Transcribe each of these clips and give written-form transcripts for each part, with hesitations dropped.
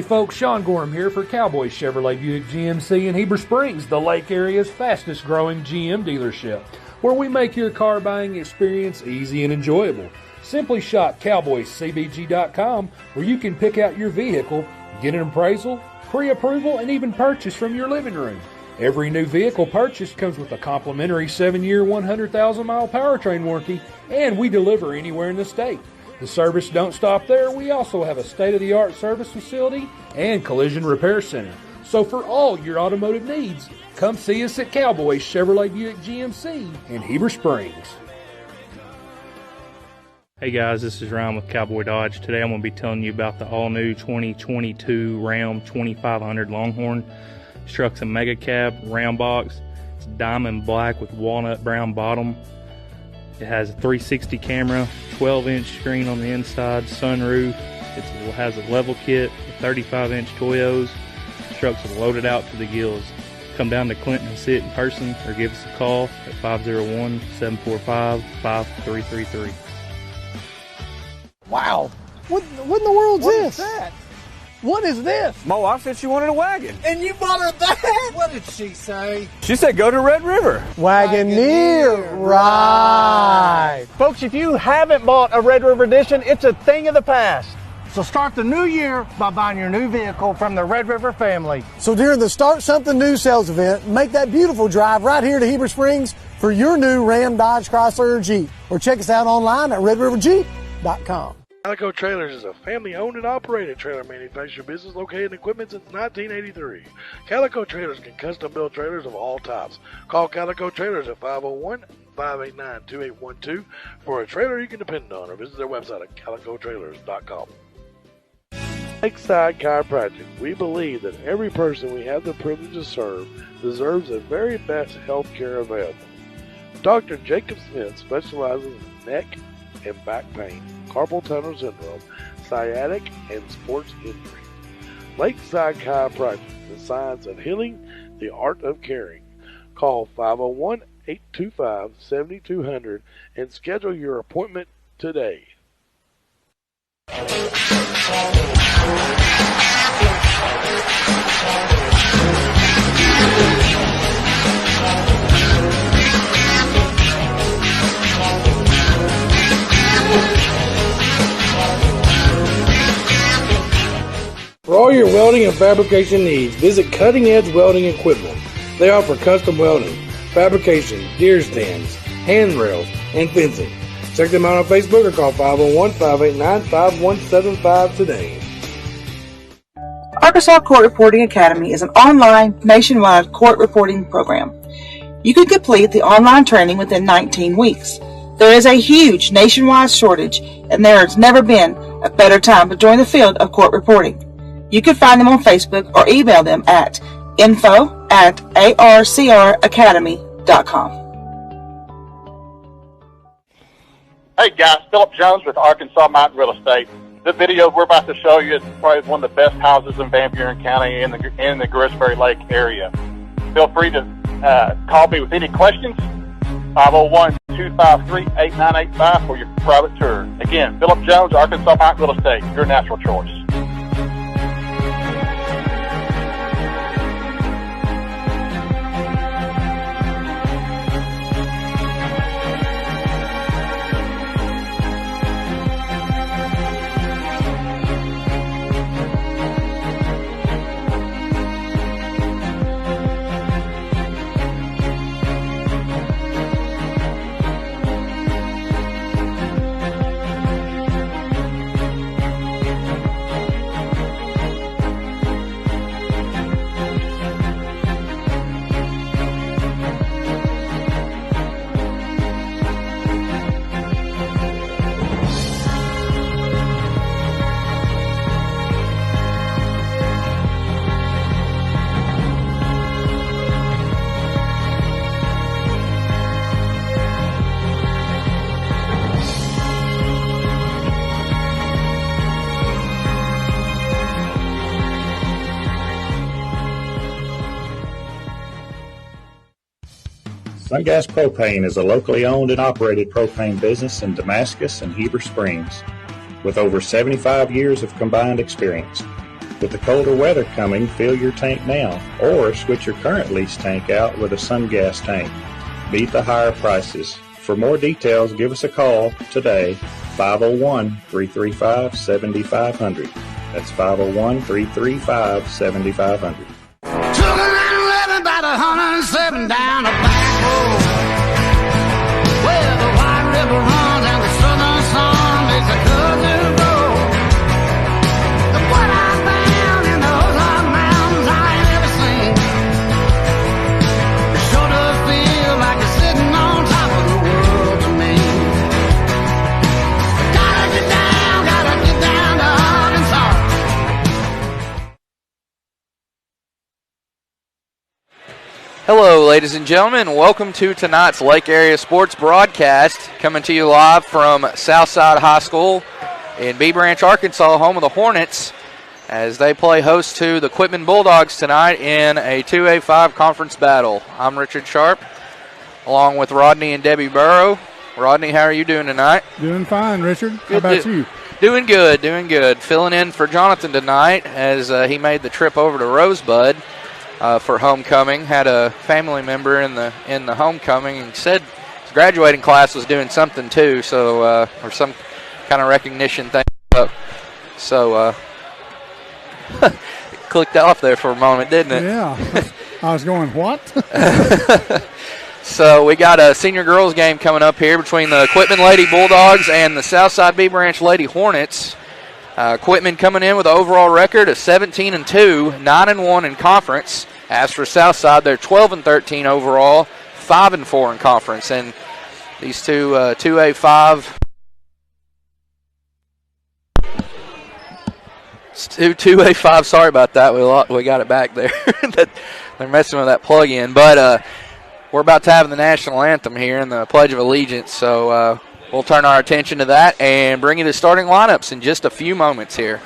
folks, Sean Gorham here for Cowboy Chevrolet Buick GMC in Heber Springs, the Lake area's fastest growing GM dealership, where we make your car buying experience easy and enjoyable. Simply shop cowboyscbg.com, where you can pick out your vehicle, get an appraisal, pre-approval, and even purchase from your living room. Every new vehicle purchased comes with a complimentary 7-year, 100,000-mile powertrain warranty, and we deliver anywhere in the state. The service don't stop there. We also have a state-of-the-art service facility and collision repair center. So for all your automotive needs, come see us at Cowboy Chevrolet Buick GMC in Heber Springs. Hey guys, this is Ryan with Cowboy Dodge. Today I'm going to be telling you about the all-new 2022 Ram 2500 Longhorn. This truck's a mega cab, round box. It's diamond black with walnut brown bottom. It has a 360 camera, 12-inch screen on the inside, sunroof. It has a level kit, 35-inch Toyos. The truck's loaded out to the gills. Come down to Clinton and see it in person, or give us a call at 501-745-5333. Wow. What in the world's this? What is that? What is this? Mo, I said she wanted a wagon. And you bought her that? What did she say? She said go to Red River. Wagoneer. Right. Folks, if you haven't bought a Red River Edition, it's a thing of the past. So start the new year by buying your new vehicle from the Red River family. So during the Start Something New sales event, make that beautiful drive right here to Heber Springs for your new Ram, Dodge, Chrysler, or Jeep. Or check us out online at redriverjeep.com. Calico Trailers is a family-owned and operated trailer manufacturing business located in Quitman since 1983. Calico Trailers can custom-build trailers of all types. Call Calico Trailers at 501-589-2812 for a trailer you can depend on, or visit their website at calicotrailers.com. Lakeside Chiropractic. We believe that every person we have the privilege to serve deserves the very best health care available. Dr. Jacob Smith specializes in neck and back pain, carpal tunnel syndrome, sciatic, and sports injury. Lakeside Chiropractic, the science of healing, the art of caring. Call 501-825-7200 and schedule your appointment today. For all your welding and fabrication needs, visit Cutting Edge Welding Equipment. They offer custom welding, fabrication, deer stands, handrails, and fencing. Check them out on Facebook or call 501-589-5175 today. Arkansas Court Reporting Academy is an online, nationwide court reporting program. You can complete the online training within 19 weeks. There is a huge nationwide shortage, and there has never been a better time to join the field of court reporting. You can find them on Facebook or email them at info@arcracademy.com. Hey guys, Philip Jones with Arkansas Mountain Real Estate. The video we're about to show you is probably one of the best houses in Van Buren County in the Grisbury Lake area. Feel free to call me with any questions. 501-253-8985 for your private tour. Again, Philip Jones, Arkansas Mountain Real Estate, your natural choice. Sungas Propane is a locally owned and operated propane business in Damascus and Heber Springs with over 75 years of combined experience. With the colder weather coming, fill your tank now, or switch your current lease tank out with a sun gas tank. Beat the higher prices. For more details, give us a call today, 501-335-7500. That's 501-335-7500. About 107 down a back road where the White River runs and the southern sun makes a cousin grow. Look what I found in those hot mountains I ain't ever seen. It sure does feel like it's sitting on top of the world to me. Gotta get down to Arkansas. Hello, ladies and gentlemen. Welcome to tonight's Lake Area Sports broadcast, coming to you live from Southside High School in Bee Branch, Arkansas, home of the Hornets, as they play host to the Quitman Bulldogs tonight in a 2A5 conference battle. I'm Richard Sharp, along with Rodney and Debbie Burrow. Rodney, how are you doing tonight? Doing fine, Richard. How about you? Doing good. Filling in for Jonathan tonight as he made the trip over to Rosebud for homecoming. Had a family member in the homecoming and said his graduating class was doing something too, so or some kind of recognition thing. So it clicked off there for a moment, didn't it? Yeah. I was going, what? So we got a senior girls game coming up here between the Quitman Lady Bulldogs and the Southside Bee Branch Lady Hornets. Quitman coming in with an overall record of 17-2, 9-1 in conference. As for Southside, they're 12-13 overall, 5-4 in conference. And these two 2A5 2A5. Sorry about that. We got it back there. They're messing with that plug-in, but we're about to have the national anthem here and the Pledge of Allegiance. So we'll turn our attention to that and bring you the starting lineups in just a few moments here.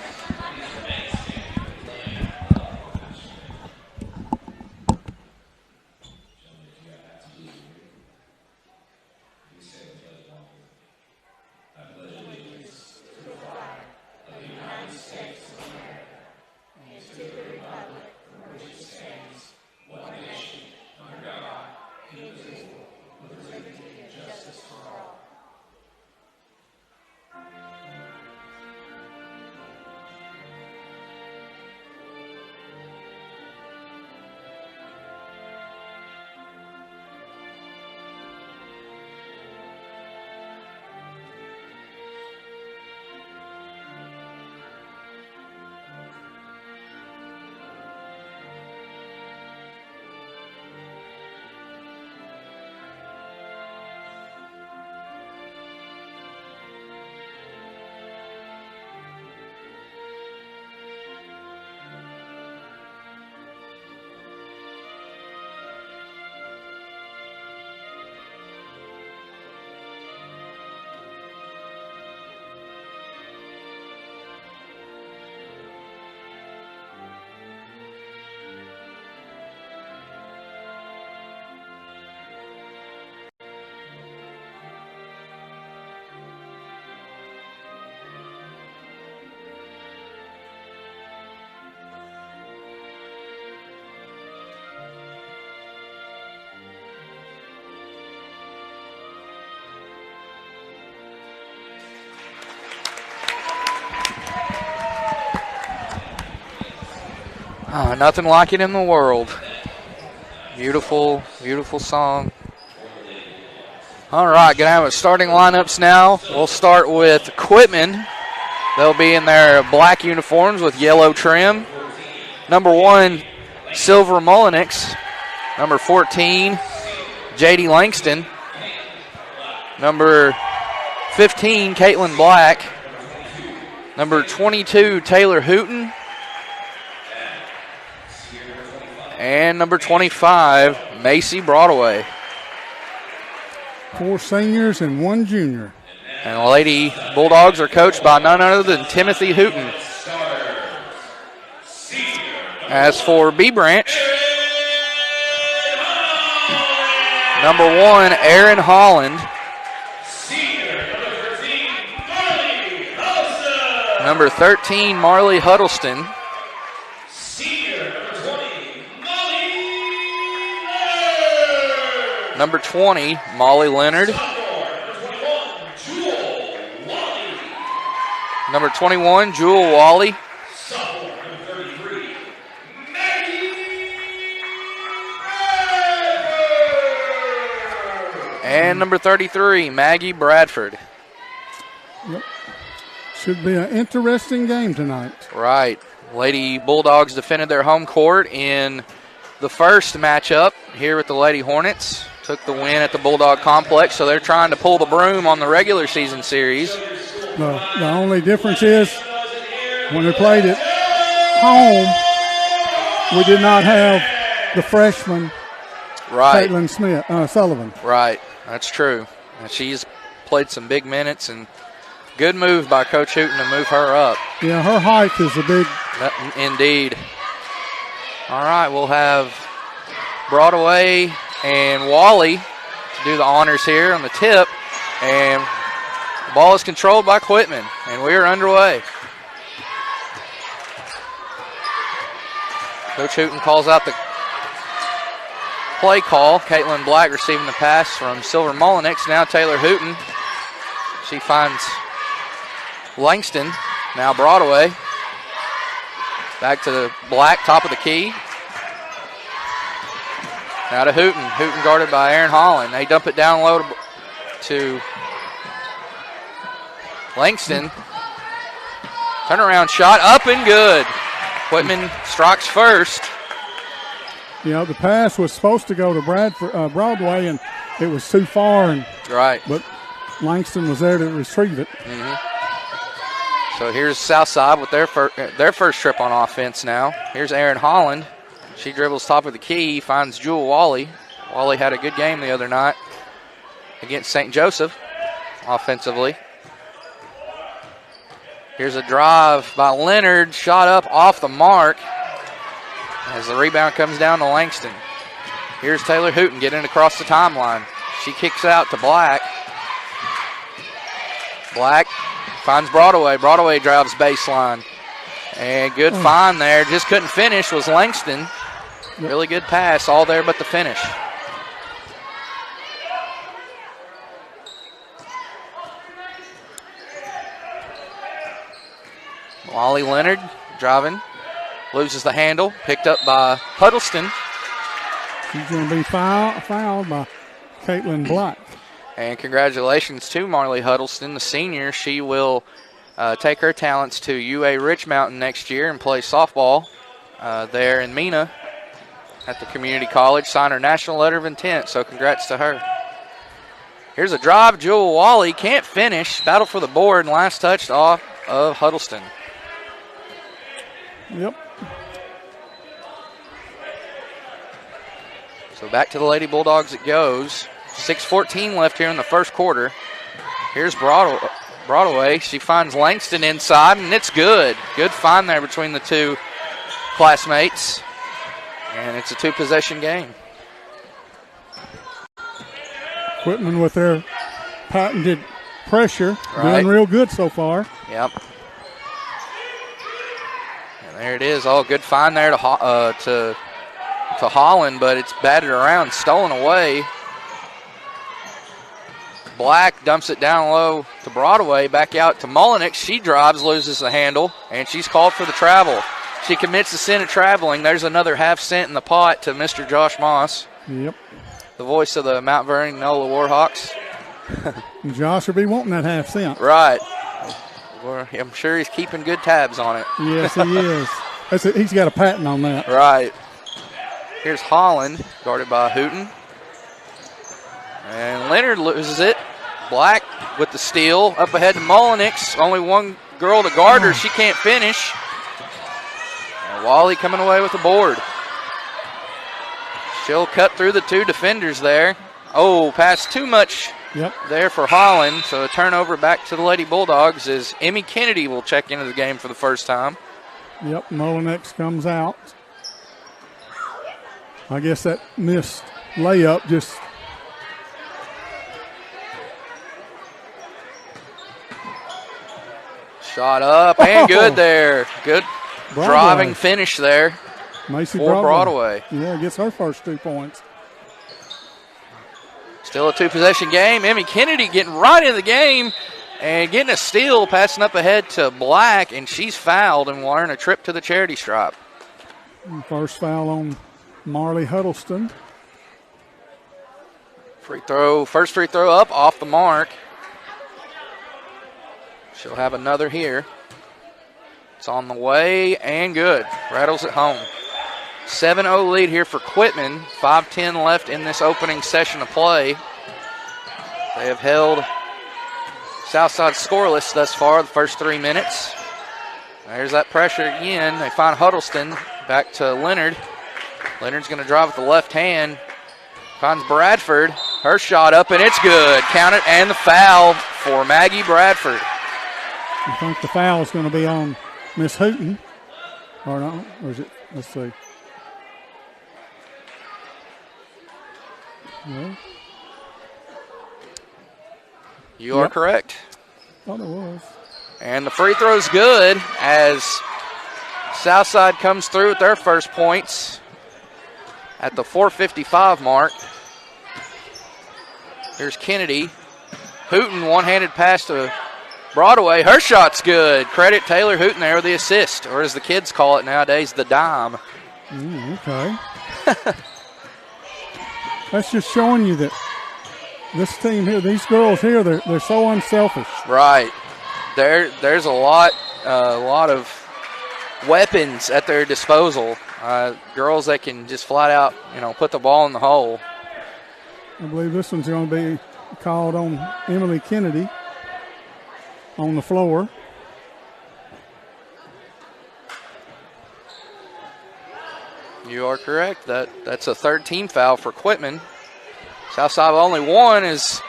Nothing like it in the world. Beautiful, beautiful song. All right, going to have a starting lineups now. We'll start with Quitman. They'll be in their black uniforms with yellow trim. Number 1, Silver Mullenix. Number 14, J.D. Langston. Number 15, Caitlin Black. Number 22, Taylor Hooten. And number 25, Macy Broadway. 4 seniors and 1 junior. And the Lady Bulldogs are coached by none other than Timothy Hooten. As for Bee Branch, number 1, Aaron Holland. Number 13, Marley Huddleston. Number 20, Molly Leonard. Number 21, Jewel Wally. And number 33, Maggie Bradford. Yep. Should be an interesting game tonight. Right. Lady Bulldogs defended their home court in the first matchup here with the Lady Hornets. Took the win at the Bulldog Complex, so they're trying to pull the broom on the regular season series. The only difference is when we played at home, we did not have the freshman, right, Caitlin Sullivan. Right, that's true. And she's played some big minutes, and good move by Coach Hooten to move her up. Yeah, her height is a big. Indeed. All right, we'll have Broadway and Wally to do the honors here on the tip, and the ball is controlled by Quitman, and we are underway. Coach Hooten calls out the play call. Caitlin Black receiving the pass from Silver Mullenix. Now Taylor Hooten. She finds Langston. Now Broadway. Back to Black, top of the key. Now to Hooten. Hooten guarded by Aaron Holland. They dump it down low to Langston. Turnaround shot up and good. Quitman strikes first. You know, the pass was supposed to go to Broadway, and it was too far. And right. But Langston was there to retrieve it. Mm-hmm. So here's Southside with their first trip on offense now. Here's Aaron Holland. She dribbles top of the key, finds Jewel Wally. Wally had a good game the other night against St. Joseph offensively. Here's a drive by Leonard, shot up off the mark as the rebound comes down to Langston. Here's Taylor Hooten getting across the timeline. She kicks out to Black. Black finds Broadway. Broadway drives baseline. And good find there. Just couldn't finish was Langston. Really good pass, all there but the finish. Wally Leonard driving, loses the handle, picked up by Huddleston. She's going to be fouled by Caitlin Black. And congratulations to Marley Huddleston, the senior. She will take her talents to UA Rich Mountain next year and play softball there in Mena at the community college. Sign her national letter of intent, so congrats to her. Here's a drive. Jewel Wally can't finish. Battle for the board, and last touched off of Huddleston. Yep. So back to the Lady Bulldogs it goes. 6:14 left here in the first quarter. Here's Broadway. She finds Langston inside, and it's good. Good find there between the two classmates. And it's a two-possession game. Quitman with their patented pressure. Right. Doing real good so far. Yep. And there it is. Oh, good find there to Holland, but it's batted around, stolen away. Black dumps it down low to Broadway, back out to Mullenix. She drives, loses the handle, and she's called for the travel. She commits the sin of traveling. There's another half cent in the pot to Mr. Josh Moss. Yep. The voice of the Mount Vernon NOLA Warhawks. Josh will be wanting that half cent. Right. Well, I'm sure he's keeping good tabs on it. Yes, he is. He's got a patent on that. Right. Here's Holland, guarded by Hooten. And Leonard loses it. Black with the steal. Up ahead to Mullenix. Only one girl to guard her. She can't finish. And Wally coming away with the board. She'll cut through the two defenders there. Oh, pass too much there for Holland. So a turnover back to the Lady Bulldogs as Emmy Kennedy will check into the game for the first time. Yep, Mullenix comes out. I guess that missed layup just... Shot up and good there. Good driving finish there Macy for Broadway. Yeah, gets her first 2 points. Still a two-possession game. Emmy Kennedy getting right in the game and getting a steal, passing up ahead to Black, and she's fouled and will earn a trip to the charity stripe. First foul on Marley Huddleston. First free throw up off the mark. She'll have another here. It's on the way and good. Rattles it home. 7-0 lead here for Quitman. 5:10 left in this opening session of play. They have held Southside scoreless thus far the first 3 minutes. There's that pressure again. They find Huddleston. Back to Leonard. Leonard's going to drive with the left hand. Finds Bradford. Her shot up, and it's good. Count it, and the foul for Maggie Bradford. I think the foul is going to be on Miss Hooten. Or no, or is it? Let's see. No. You are correct. Thought it was. And the free throw's good as Southside comes through with their first points at the 4:55 mark. Here's Kennedy. Hooten, one-handed pass to Broadway. Her shot's good. Credit Taylor Hooten there with the assist, or as the kids call it nowadays, the dime. Okay. That's just showing you that this team here, these girls here, they're so unselfish. Right. There's a lot of weapons at their disposal. Girls that can just flat out, put the ball in the hole. I believe this one's going to be called on Emily Kennedy on the floor. You are correct. That's a third team foul for Quitman. Southside only one is,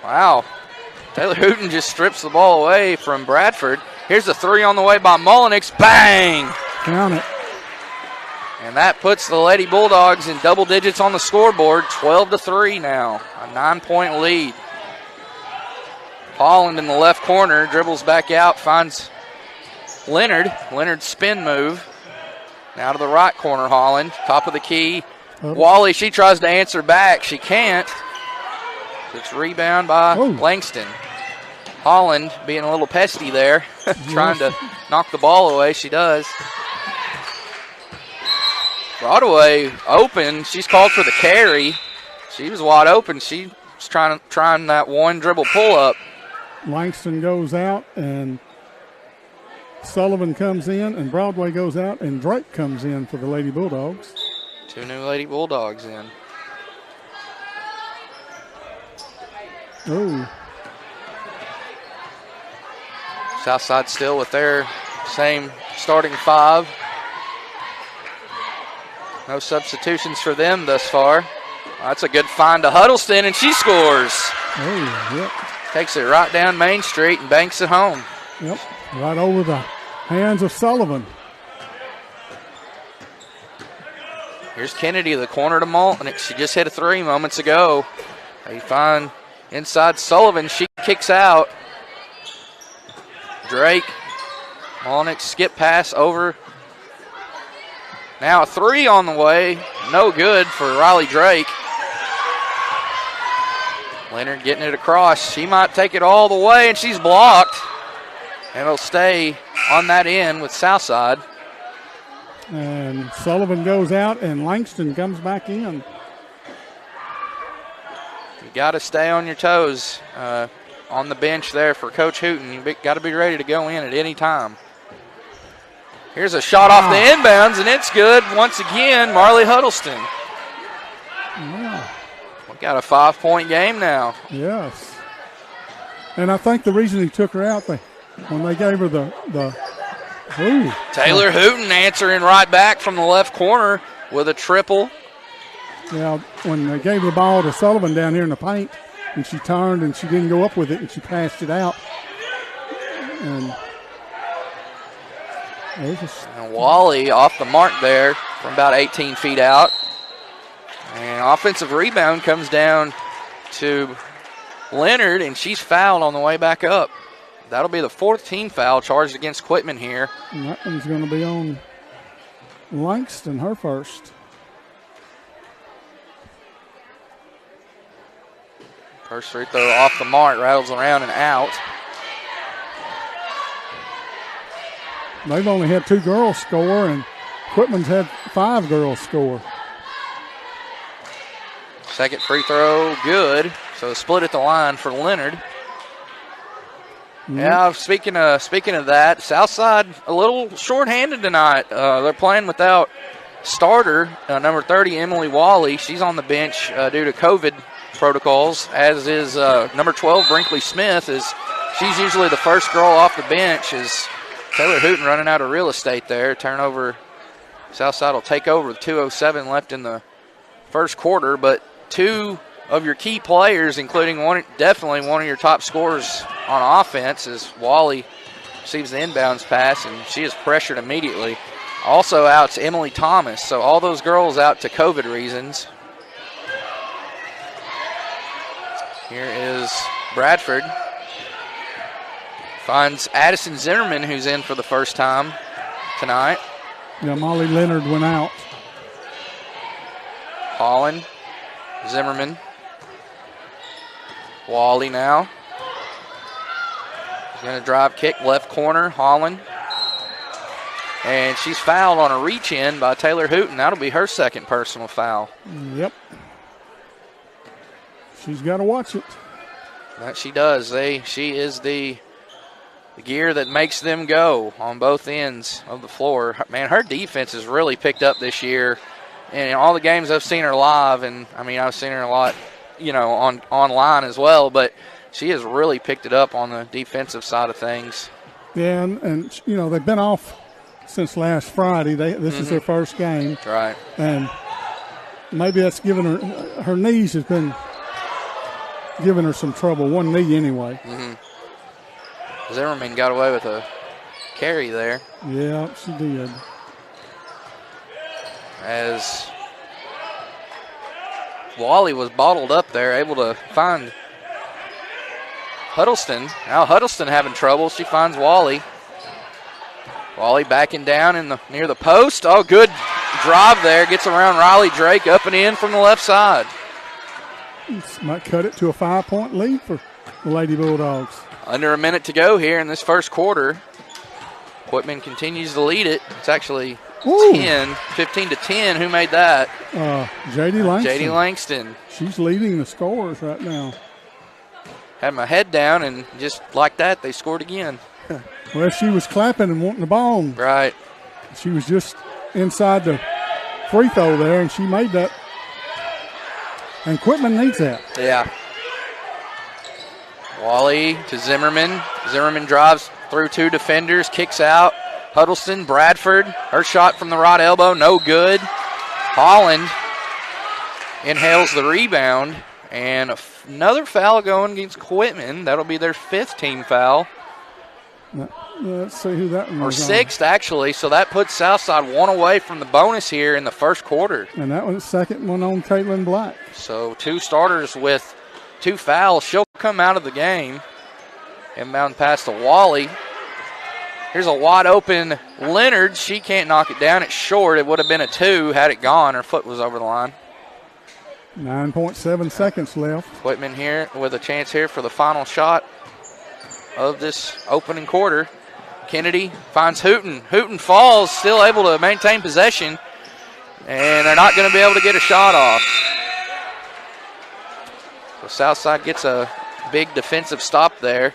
wow. Taylor Hooten just strips the ball away from Bradford. Here's the three on the way by Mullenix. Bang! Count it. And that puts the Lady Bulldogs in double digits on the scoreboard. 12-3 now. A 9-point lead. Holland in the left corner dribbles back out, finds Leonard. Leonard's spin move. Now to the right corner, Holland. Top of the key. Wally, she tries to answer back. She can't. It's rebound by Langston. Holland being a little pesty there, trying to knock the ball away. She does. Broadway open. She's called for the carry. She was wide open. She was trying that one dribble pull up. Langston goes out, and Sullivan comes in, and Broadway goes out, and Drake comes in for the Lady Bulldogs. Two new Lady Bulldogs in. Oh. Southside still with their same starting five. No substitutions for them thus far. That's a good find to Huddleston, and she scores. Oh, yep. Takes it right down Main Street and banks it home. Yep, right over the hands of Sullivan. Here's Kennedy, the corner to Mullenix. She just hit a three moments ago. They find inside Sullivan. She kicks out. Drake. Mullenix skip pass over. Now a three on the way. No good for Riley Drake. Leonard getting it across. She might take it all the way, and she's blocked. And it'll stay on that end with Southside. And Sullivan goes out, and Langston comes back in. You got to stay on your toes on the bench there for Coach Hooten. You got to be ready to go in at any time. Here's a shot off the inbounds, and it's good once again. Marley Huddleston. Yeah. We got a 5-point game now. Yes. And I think the reason he took her out, when they gave her the Taylor Hooten answering right back from the left corner with a triple. Yeah, when they gave the ball to Sullivan down here in the paint, and she turned and she didn't go up with it, and she passed it out. And Wally off the mark there from about 18 feet out. And offensive rebound comes down to Leonard, and she's fouled on the way back up. That'll be the fourth team foul charged against Quitman here. And that one's going to be on Langston, her first. First free throw off the mark, rattles around and out. They've only had 2 girls score, and Quitman's had 5 girls score. Second free throw, good. So split at the line for Leonard. Yeah, speaking of that, Southside a little shorthanded tonight. They're playing without starter, number 30, Emily Wally. She's on the bench due to COVID protocols, as is number 12, Brinkley Smith. She's usually the first girl off the bench. Is Taylor Hooten running out of real estate there. Turnover. Southside will take over with 2:07 left in the first quarter, but 2 of your key players, including definitely one of your top scorers on offense, as Wally receives the inbounds pass, and she is pressured immediately. Also out's Emily Thomas, so all those girls out to COVID reasons. Here is Bradford. Finds Addison Zimmerman, who's in for the first time tonight. Yeah, Molly Leonard went out. Holland, Zimmerman. Wally now. He's going to drive kick left corner, Holland. And she's fouled on a reach-in by Taylor Hooten. That'll be her second personal foul. Yep. She's got to watch it. That she does. She is the gear that makes them go on both ends of the floor. Man, her defense has really picked up this year. And in all the games I've seen her live, and I mean I've seen her a lot, online as well, but she has really picked it up on the defensive side of things. Yeah, and they've been off since last Friday. This is their first game. Right. And maybe that's given her knees has been giving her some trouble. One knee anyway. Zimmerman got away with a carry there. Yeah, she did. As Wally was bottled up there, able to find Huddleston. Now Huddleston having trouble. She finds Wally. Wally backing down near the post. Oh, good drive there. Gets around Riley Drake, up and in from the left side. This might cut it to a 5-point lead for the Lady Bulldogs. Under a minute to go here in this first quarter. Quitman continues to lead it. It's actually 15-10. Who made that? J.D. Langston. J.D. Langston. She's leading the scorers right now. Had my head down, and just like that, they scored again. Well, she was clapping and wanting the ball. Right. She was just inside the free throw there, and she made that. And Quitman needs that. Yeah. Wally to Zimmerman. Zimmerman drives through 2 defenders, kicks out. Huddleston, Bradford, her shot from the right elbow, no good. Holland inhales the rebound, and another foul going against Quitman. That'll be their 5th team foul. Let's see who that one or was 6th, actually, so that puts Southside 1 away from the bonus here in the first quarter. And that was the 2nd one on Caitlin Black. So 2 starters with 2 fouls. She'll come out of the game. Inbound pass to Wally. Here's a wide open Leonard. She can't knock it down. It's short. It would have been a 2 had it gone. Her foot was over the line. 9.7 seconds left. Quitman here with a chance here for the final shot of this opening quarter. Kennedy finds Hooten. Hooten falls, still able to maintain possession, and they're not going to be able to get a shot off. So Southside gets a big defensive stop there.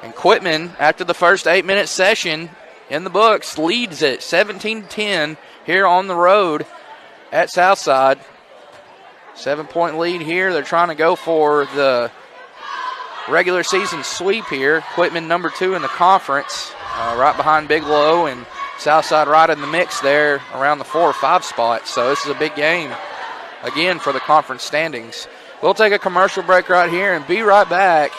And Quitman, after the first 8-minute session in the books, leads it 17-10 here on the road at Southside. 7-point lead here. They're trying to go for the regular season sweep here. Quitman number 2 in the conference, right behind Bigelow, and Southside right in the mix there around the 4 or 5 spot. So this is a big game, again, for the conference standings. We'll take a commercial break right here and be right back.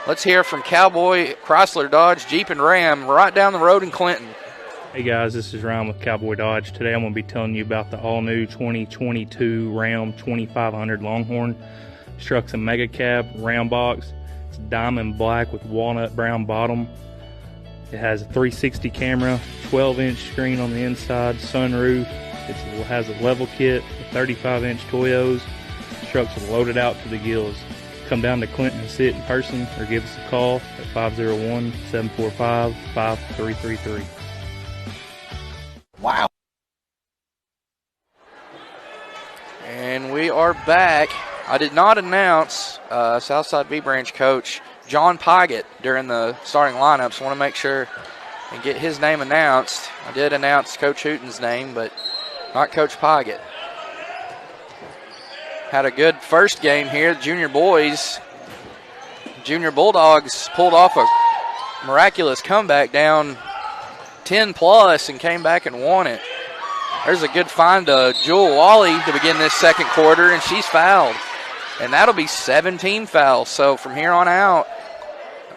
Let's hear from Cowboy, Chrysler, Dodge, Jeep, and Ram right down the road in Clinton. Hey guys, this is Ryan with Cowboy Dodge. Today I'm going to be telling you about the all-new 2022 Ram 2500 Longhorn. This truck's a mega cab Ram box. It's diamond black with walnut brown bottom. It has a 360 camera, 12-inch screen on the inside, sunroof. It has a level kit, 35-inch Toyos. This truck's loaded out to the gills. come down to Clinton and sit in person or give us a call at 501-745-5333. Wow. And we are back. I did not announce Southside B Branch coach John Pygott during the starting lineup, so I want to make sure and get his name announced. I did announce Coach Hooten's name, but not Coach Pygott. Had a good first game here. Junior boys, Junior Bulldogs pulled off a miraculous comeback down 10+ and came back and won it. There's a good find to Jewel Wally to begin this second quarter, and she's fouled. And that'll be 17 fouls. So from here on out,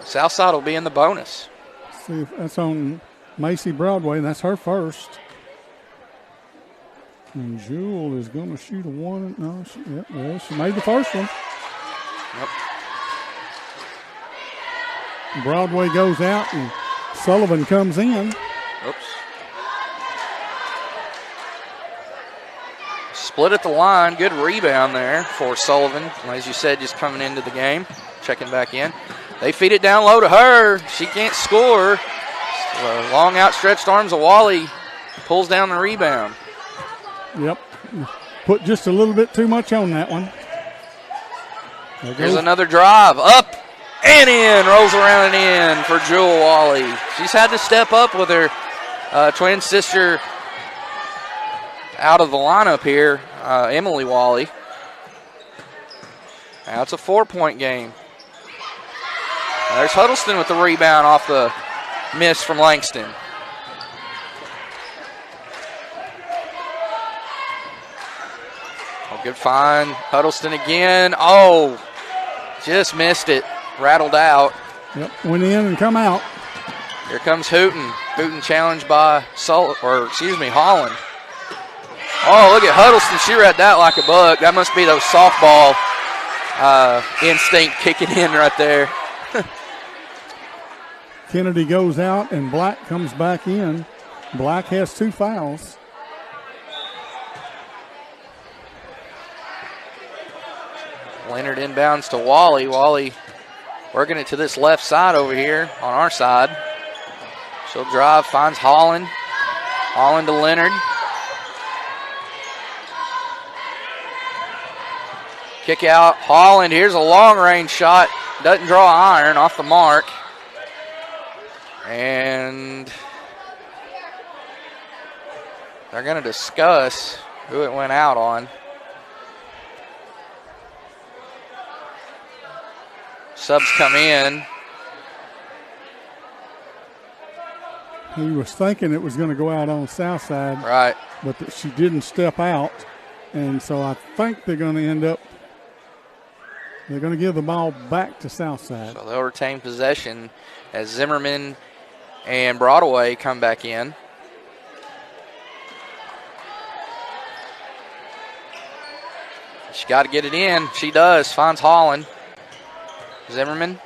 Southside will be in the bonus. See, that's on Macy Broadway, and that's her first. And Jewel is going to shoot a one. No, she made the first one. Yep. Broadway goes out, and Sullivan comes in. Oops. Split at the line. Good rebound there for Sullivan. As you said, just coming into the game, checking back in. They feed it down low to her. She can't score. Long outstretched arms of Wally pulls down the rebound. Yep. Put just a little bit too much on that one. Here's another drive. Up and in. Rolls around and in for Jewel Wally. She's had to step up with her twin sister out of the lineup here, Emily Wally. Now it's a 4-point game. There's Huddleston with the rebound off the miss from Langston. Oh, good find. Huddleston again. Oh, just missed it. Rattled out. Yep, went in and come out. Here comes Hooten. Hooten challenged by Holland. Oh, look at Huddleston. She read that like a bug. That must be those softball instinct kicking in right there. Kennedy goes out, and Black comes back in. Black has 2 fouls. Leonard inbounds to Wally. Wally working it to this left side over here on our side. She'll drive, finds Holland. Holland to Leonard. Kick out, Holland. Here's a long-range shot. Doesn't draw iron, off the mark. And they're going to discuss who it went out on. Subs come in. He was thinking it was going to go out on Southside. Right. But she didn't step out. And so I think they're going to end up, they're going to give the ball back to Southside. So they'll retain possession as Zimmerman and Broadway come back in. She got to get it in. She does. Finds Holland. Zimmerman.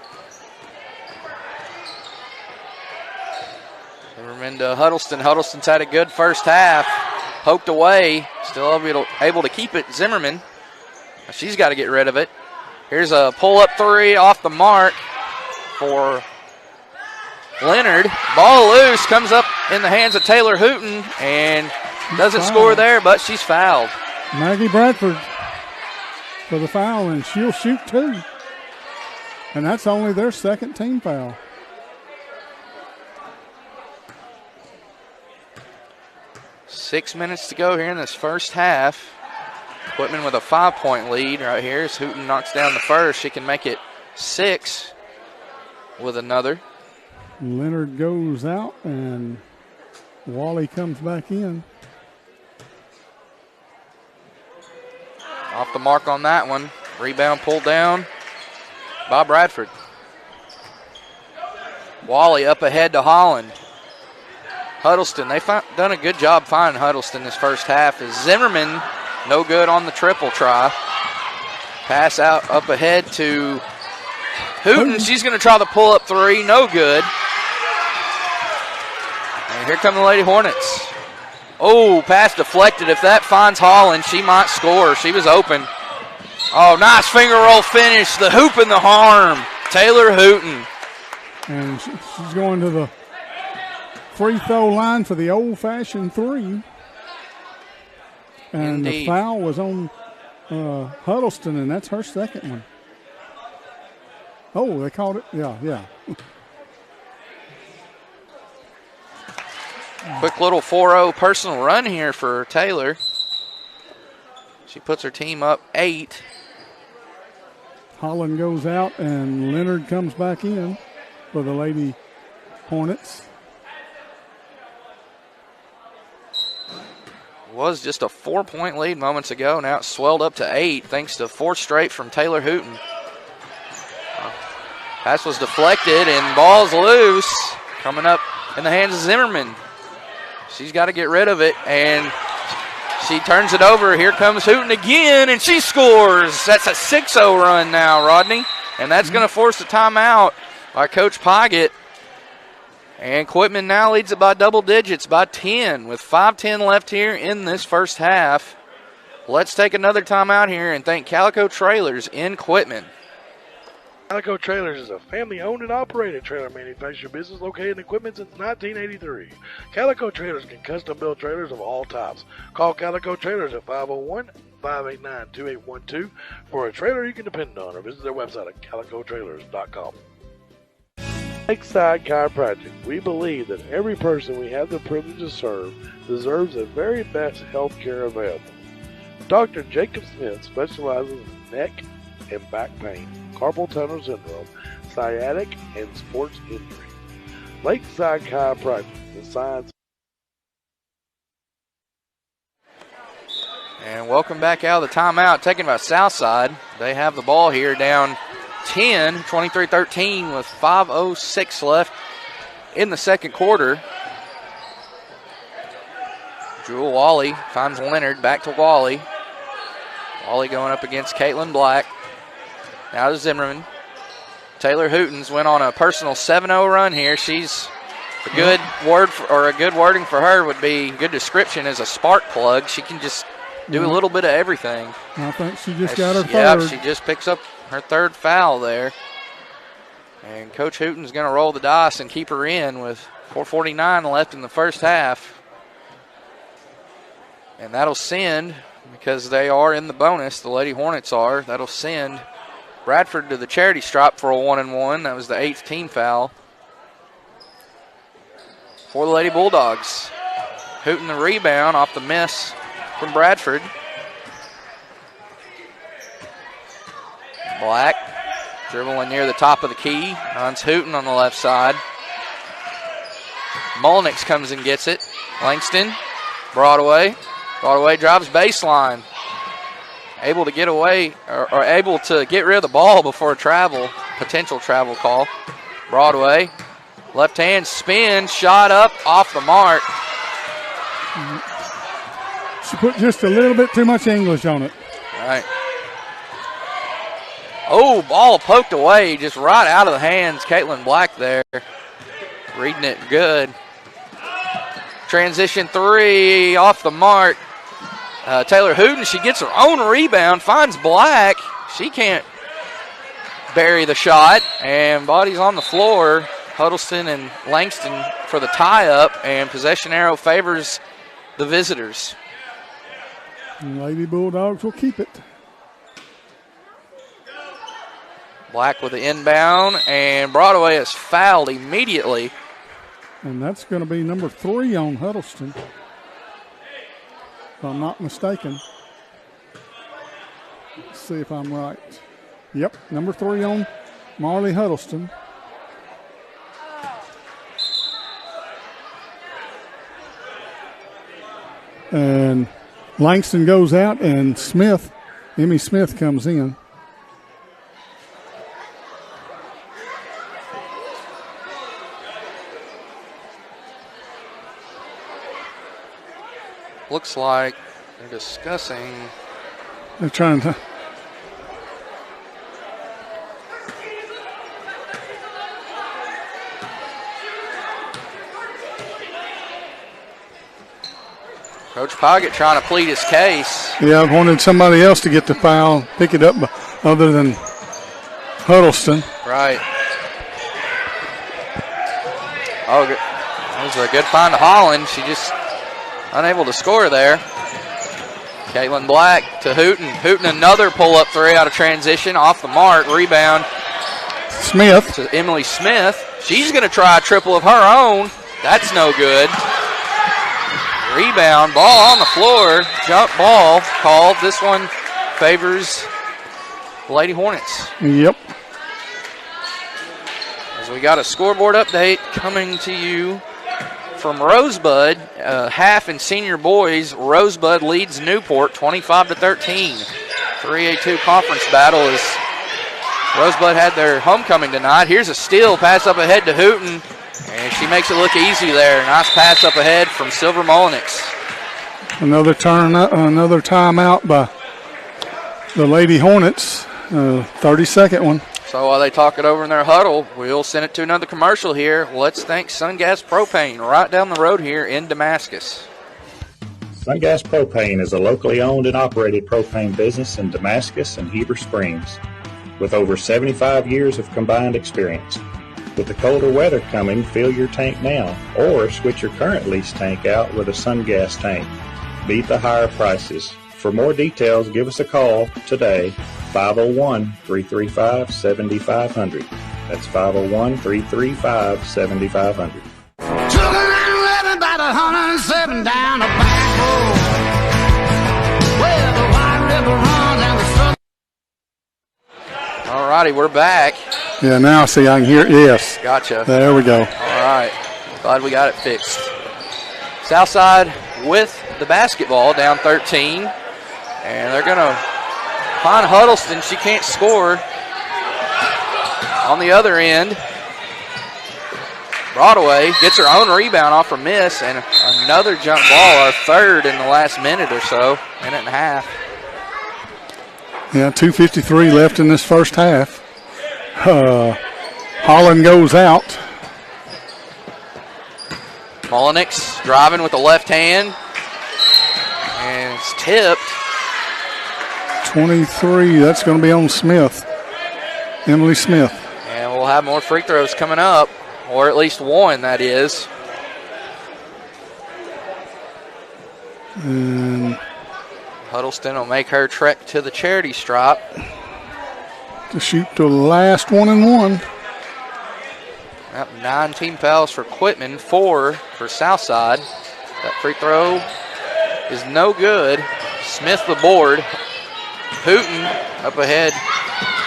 Zimmerman to Huddleston. Huddleston's had a good first half. Poked away. Still able to keep it. Zimmerman. She's got to get rid of it. Here's a pull-up 3 off the mark for Leonard. Ball loose. Comes up in the hands of Taylor Hooten and doesn't score there, but she's fouled. Maggie Bradford for the foul, and she'll shoot 2. And that's only their second team foul. Six minutes to go here in this first half. Quitman with a 5-point lead right here as Hooten knocks down the first. She can make it 6 with another. Leonard goes out, and Wally comes back in. Off the mark on that one. Rebound pulled down by Bradford. Wally up ahead to Holland. Huddleston, they've done a good job finding Huddleston this first half. As Zimmerman, no good on the triple try. Pass out up ahead to Hooten. She's going to try the pull-up 3, no good. And here come the Lady Hornets. Oh, pass deflected. If that finds Holland, she might score. She was open. Oh, nice finger roll finish. The hoop and the harm. Taylor Hooten. And she's going to the free throw line for the old-fashioned three. And Indeed. the foul was on Huddleston, and that's her second one. Oh, they called it? Yeah. Quick little 4-0 personal run here for Taylor. She puts her team up 8. Holland goes out, and Leonard comes back in for the Lady Hornets. It was just a 4-point lead moments ago. Now it's swelled up to 8 thanks to 4 straight from Taylor Hooten. Pass was deflected, and ball's loose. Coming up in the hands of Zimmerman. She's got to get rid of it, and she turns it over. Here comes Hooten again, and she scores. That's a 6-0 run now, Rodney. And that's going to force a timeout by Coach Poggett. And Quitman now leads it by double digits, by 10, with 5:10 left here in this first half. Let's take another timeout here and thank Calico Trailers in Quitman. Calico Trailers is a family-owned and operated trailer manufacturing business located in Quitman since 1983. Calico Trailers can custom-build trailers of all types. Call Calico Trailers at 501-589-2812 for a trailer you can depend on, or visit their website at calicotrailers.com. Lakeside Chiropractic. We believe that every person we have the privilege to serve deserves the very best health care available. Dr. Jacob Smith specializes in neck and back pain, carpal tunnel syndrome, sciatic, and sports injury. Lakeside Chiropractic, the science. And welcome back out of the timeout, taken by Southside. They have the ball here down 10, 23-13 with 5:06 left in the second quarter. Jewel Wally finds Leonard, back to Wally. Wally going up against Caitlin Black. Now to Zimmerman. Taylor Hooten's went on a personal 7-0 run here. She's a good word or a good wording for her would be good description as a spark plug. She can just do a little bit of everything. I think she just got her third. Yeah, she just picks up her third foul there. And Coach Hooten's going to roll the dice and keep her in with 4:49 left in the first half. And that'll send, because they are in the bonus, the Lady Hornets are, that'll send Bradford to the charity stripe for a 1-and-1. That was the 8th team foul for the Lady Bulldogs. Hooten the rebound off the miss from Bradford. Black dribbling near the top of the key. Runs Hooten on the left side. Molnix comes and gets it. Langston, Broadway. Broadway drives baseline. Able to get away, or able to get rid of the ball before a potential travel call. Broadway, left hand spin, shot up, off the mark. She put just a little bit too much English on it. All right. Oh, ball poked away, just right out of the hands. Caitlin Black there, reading it good. Transition three, off the mark. Taylor Hooten, she gets her own rebound, finds Black. She can't bury the shot, and body's on the floor. Huddleston and Langston for the tie-up, and possession arrow favors the visitors. And Lady Bulldogs will keep it. Black with the inbound, and Broadway is fouled immediately. And that's going to be number 3 on Huddleston, if I'm not mistaken. Let's see if I'm right. Yep, number 3 on Marley Huddleston. And Langston goes out, and Emmy Smith comes in. Looks like they're discussing. They're trying to. Coach Poggett trying to plead his case. Yeah, I wanted somebody else to get the foul, pick it up other than Huddleston. Right. Oh, that was a good find to Holland. She just unable to score there. Caitlin Black to Hooten. Hooten another pull-up three out of transition, off the mark, rebound. Smith. To Emily Smith. She's going to try a triple of her own. That's no good. Rebound, ball on the floor, jump ball called. This one favors the Lady Hornets. Yep. As we got a scoreboard update coming to you from Rosebud, half in senior boys. Rosebud leads Newport 25-13. 3A2 conference battle as Rosebud had their homecoming tonight. Here's a steal, pass up ahead to Hooten, and she makes it look easy there. Nice pass up ahead from Silver Molinix. Another timeout by the Lady Hornets. 30-second one. So while they talk it over in their huddle, we'll send it to another commercial here. Let's thank Sungas Propane right down the road here in Damascus. Sungas Propane is a locally owned and operated propane business in Damascus and Heber Springs, with over 75 years of combined experience. With the colder weather coming, fill your tank now, or switch your current lease tank out with a Sungas tank. Beat the higher prices. For more details, give us a call today, 501-335-7500. That's 501-335-7500. About 107 down a back road where the White River runs and the sun. All righty, we're back. Yeah, now see, I can hear it. Yes. Gotcha. There we go. All right. Glad we got it fixed. Southside with the basketball, down 13. And they're going to find Huddleston. She can't score. On the other end, Broadway gets her own rebound off her miss, and another jump ball, our third in the last minute or so, minute and a half. Yeah, 2:53 left in this first half. Holland goes out. Molinix driving with the left hand, and it's tipped. 23, that's going to be on Smith, Emily Smith. And we'll have more free throws coming up, or at least one, that is. And Huddleston will make her trek to the charity stripe. To shoot the last 1 and 1. Yep, 9 team fouls for Quitman, 4 for Southside. That free throw is no good. Smith the board. Hooten up ahead.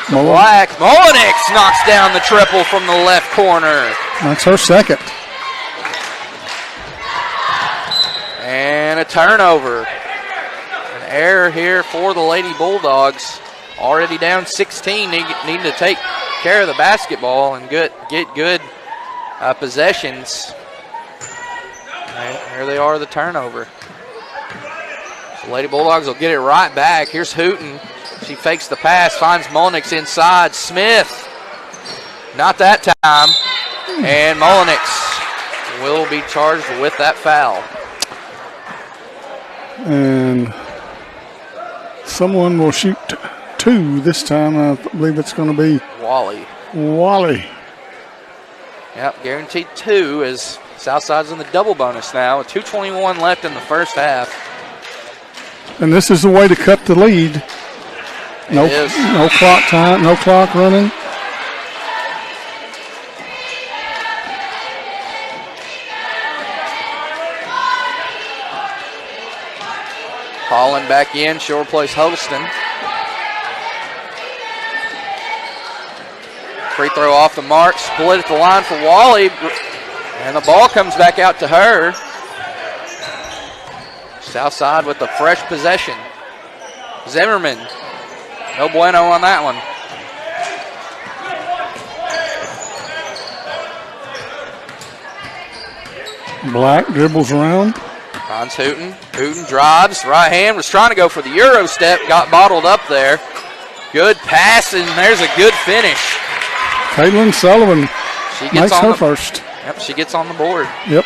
Black. Molinix knocks down the triple from the left corner. That's her second. And a turnover. An error here for the Lady Bulldogs. Already down 16, need to take care of the basketball and get good possessions. And here they are, the turnover. The Lady Bulldogs will get it right back. Here's Hooten. She fakes the pass, finds Molinix inside. Smith, not that time. And Molinix will be charged with that foul. And someone will shoot 2 this time. I believe it's going to be Wally. Yep, guaranteed 2 as Southside's in the double bonus now with 2:21 left in the first half. And this is the way to cut the lead. No clock time, no clock running. Holland back in, she'll replace Huddleston. Free throw off the mark, split at the line for Wally, and the ball comes back out to her. Southside with the fresh possession. Zimmerman, no bueno on that one. Black dribbles around. Finds Hooten. Hooten drives, right hand, was trying to go for the Euro step, got bottled up there. Good pass, and there's a good finish. Caitlin Sullivan makes her first. Yep, she gets on the board. Yep.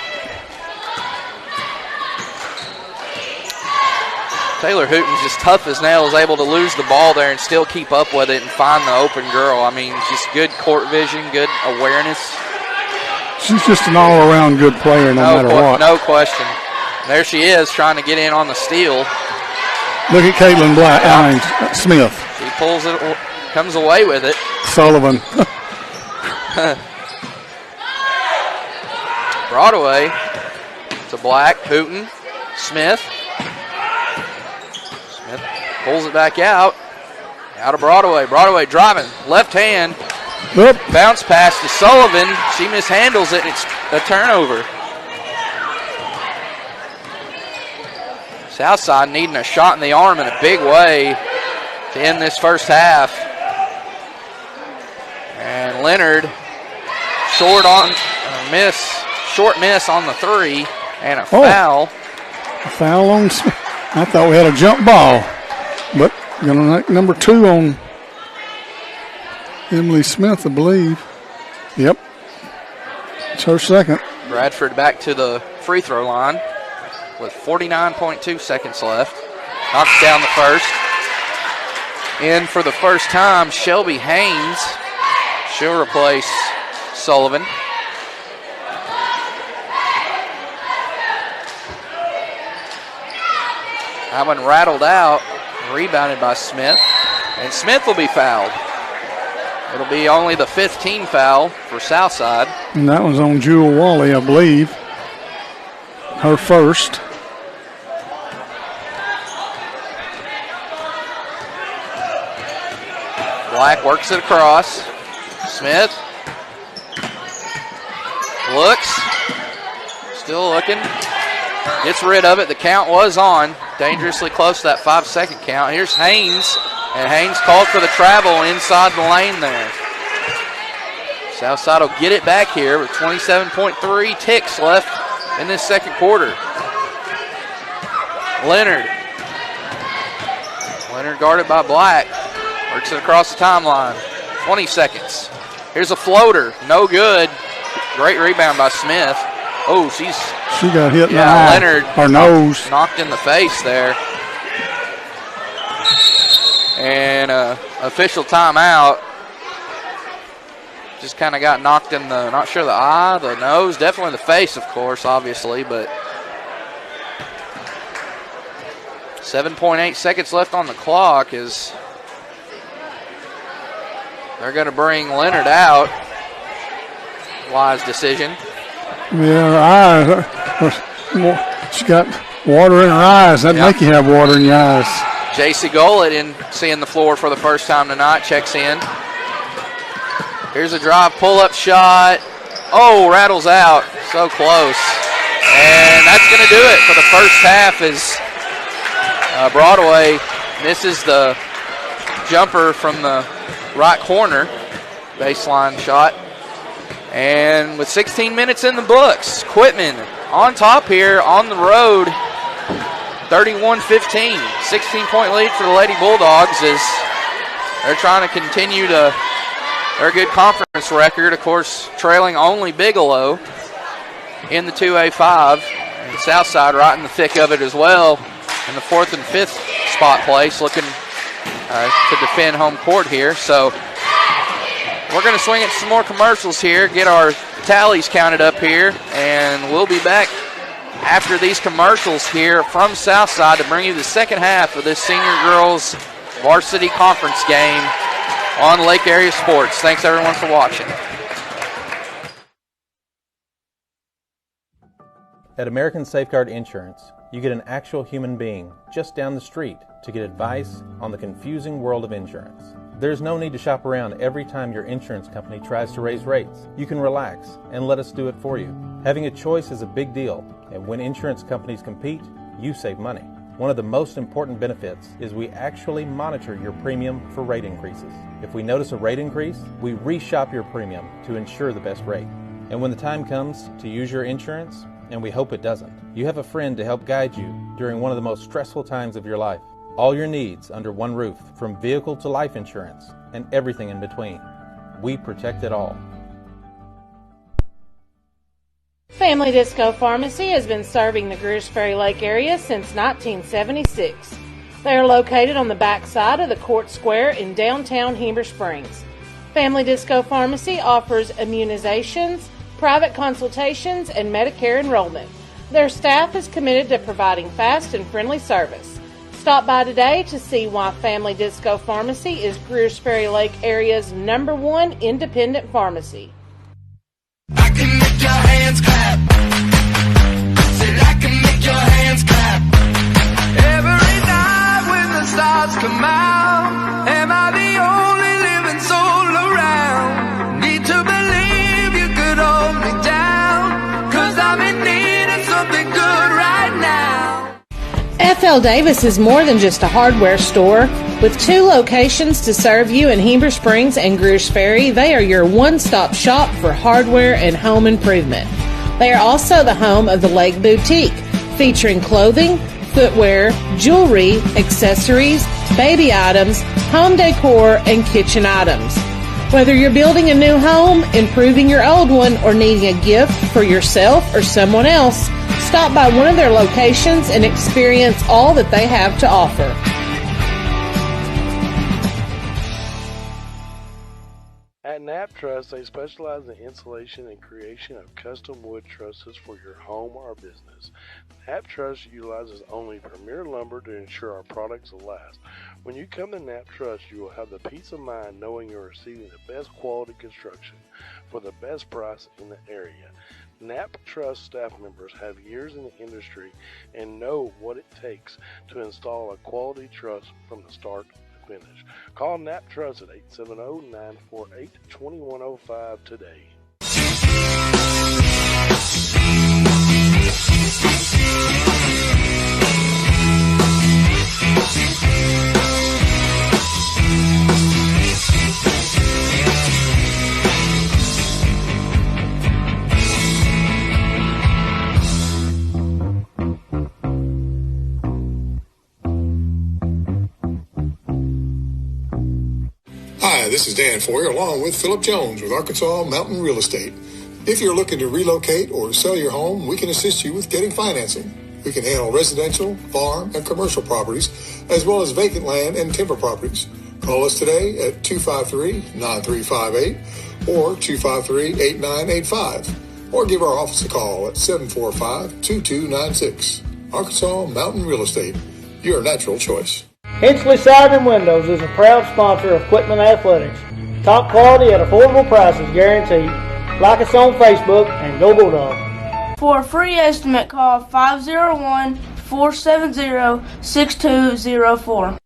Taylor Hooten's just tough as nails, able to lose the ball there and still keep up with it and find the open girl. I mean, just good court vision, good awareness. She's just an all-around good player no matter what. No question. There she is trying to get in on the steal. Look at Caitlin Smith. She pulls it, comes away with it. Sullivan. Broadway to Black, Hooten, Smith. Smith pulls it back out. Out of Broadway. Broadway driving, left hand. Oop. Bounce pass to Sullivan. She mishandles it, and it's a turnover. Southside needing a shot in the arm in a big way to end this first half. And Leonard short miss on the three, and a foul. A foul on Smith. I thought we had a jump ball, but going to make number 2 on Emily Smith, I believe. Yep. It's her second. Bradford back to the free throw line with 49.2 seconds left. Knocks down the first. In for the first time, Shelby Haynes. She'll replace Sullivan. That one rattled out, rebounded by Smith. And Smith will be fouled. It'll be only the 15th foul for Southside. And that was on Jewel Wally, I believe. Her first. Black works it across. Smith looks. Still looking. Gets rid of it. The count was on. Dangerously close to that 5-second count. Here's Haynes. And Haynes called for the travel inside the lane there. Southside will get it back here with 27.3 ticks left in this second quarter. Leonard guarded by Black. Works it across the timeline. 20 seconds. Here's a floater. No good. Great rebound by Smith. Oh, she got hit in the eye. Leonard her nose. Knocked in the face there. And official timeout. Just kind of got knocked in the, not sure the eye, the nose, definitely the face, of course, obviously, but 7.8 seconds left on the clock as they're going to bring Leonard out. Wise decision. Yeah, her eyes. She got water in her eyes. That'd make you have water in your eyes. J.C. Gollett in seeing the floor for the first time tonight. Checks in. Here's a drive, pull-up shot. Oh, rattles out. So close. And that's going to do it for the first half as Broadway misses the jumper from the right corner. Baseline shot. And with 16 minutes in the books, Quitman on top here on the road. 31-15, 16-point lead for the Lady Bulldogs as they're trying to continue their good conference record. Of course, trailing only Bigelow in the 2A5. And Southside right in the thick of it as well in the 4th and 5th spot place, looking to defend home court here. So we're going to swing it to some more commercials here, get our tallies counted up here, and we'll be back after these commercials here from Southside to bring you the second half of this senior girls varsity conference game on Lake Area Sports. Thanks everyone for watching. At American Safeguard Insurance, you get an actual human being just down the street to get advice on the confusing world of insurance. There's no need to shop around every time your insurance company tries to raise rates. You can relax and let us do it for you. Having a choice is a big deal, and when insurance companies compete, you save money. One of the most important benefits is we actually monitor your premium for rate increases. If we notice a rate increase, we reshop your premium to ensure the best rate. And when the time comes to use your insurance, and we hope it doesn't, you have a friend to help guide you during one of the most stressful times of your life. All your needs under one roof, from vehicle to life insurance, and everything in between. We protect it all. Family Disco Pharmacy has been serving the Greers Ferry Lake area since 1976. They are located on the back side of the Court Square in downtown Heber Springs. Family Disco Pharmacy offers immunizations, private consultations, and Medicare enrollment. Their staff is committed to providing fast and friendly service. Stop by today to see why Family Disco Pharmacy is Greers Ferry Lake area's #1 independent pharmacy. I can make your hands clap. Said I can make your hands clap. Every night when the stars come out, am I the only living soul around? Need to believe you could hold me down, 'cause I'm in need of something good right now. F.L. Davis is more than just a hardware store. With 2 locations to serve you in Heber Springs and Greers Ferry, they are your one-stop shop for hardware and home improvement. They are also the home of the Lake Boutique, featuring clothing, footwear, jewelry, accessories, baby items, home decor, and kitchen items. Whether you're building a new home, improving your old one, or needing a gift for yourself or someone else, stop by one of their locations and experience all that they have to offer. At Knapp Truss, they specialize in installation and creation of custom wood trusses for your home or business. Knapp Truss utilizes only premier lumber to ensure our products will last. When you come to Knapp Truss, you will have the peace of mind knowing you're receiving the best quality construction for the best price in the area. Knapp Truss staff members have years in the industry and know what it takes to install a quality truss from the start to finish. Call Knapp Truss at 870-948-2105 today. Hi, this is Dan Foyer along with Philip Jones with Arkansas Mountain Real Estate. If you're looking to relocate or sell your home, we can assist you with getting financing. We can handle residential, farm, and commercial properties, as well as vacant land and timber properties. Call us today at 253-9358 or 253-8985, or give our office a call at 745-2296. Arkansas Mountain Real Estate, your natural choice. Hinchley Siding and Windows is a proud sponsor of Quitman Athletics. Top quality at affordable prices guaranteed. Like us on Facebook and go Bulldog. For a free estimate, call 501-470-6204.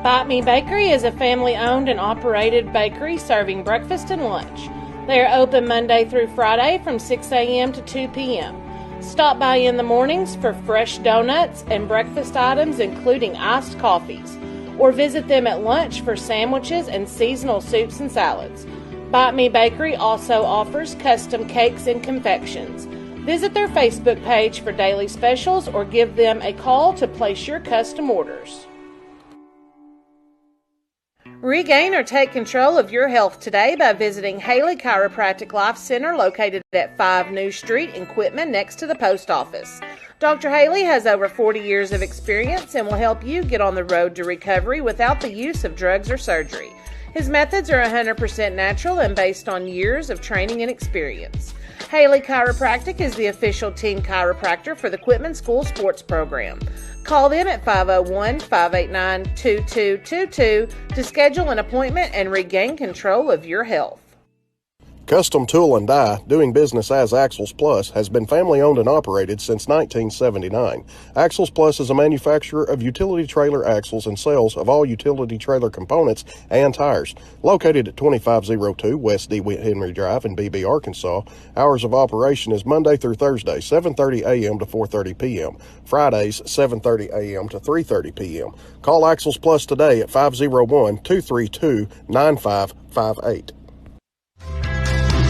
Bite Me Bakery is a family-owned and operated bakery serving breakfast and lunch. They are open Monday through Friday from 6 a.m. to 2 p.m. Stop by in the mornings for fresh donuts and breakfast items including iced coffees, or visit them at lunch for sandwiches and seasonal soups and salads. Bite Me Bakery also offers custom cakes and confections. Visit their Facebook page for daily specials or give them a call to place your custom orders. Regain or take control of your health today by visiting Haley Chiropractic Life Center located at 5 New Street in Quitman next to the post office. Dr. Haley has over 40 years of experience and will help you get on the road to recovery without the use of drugs or surgery. His methods are 100% natural and based on years of training and experience. Haley Chiropractic is the official team chiropractor for the Quitman School Sports Program. Call them at 501-589-2222 to schedule an appointment and regain control of your health. Custom Tool and Die, doing business as Axles Plus, has been family-owned and operated since 1979. Axles Plus is a manufacturer of utility trailer axles and sales of all utility trailer components and tires. Located at 2502 West D. Henry Drive in Beebe, Arkansas, hours of operation is Monday through Thursday, 7:30 a.m. to 4:30 p.m. Fridays, 7:30 a.m. to 3:30 p.m. Call Axles Plus today at 501-232-9558.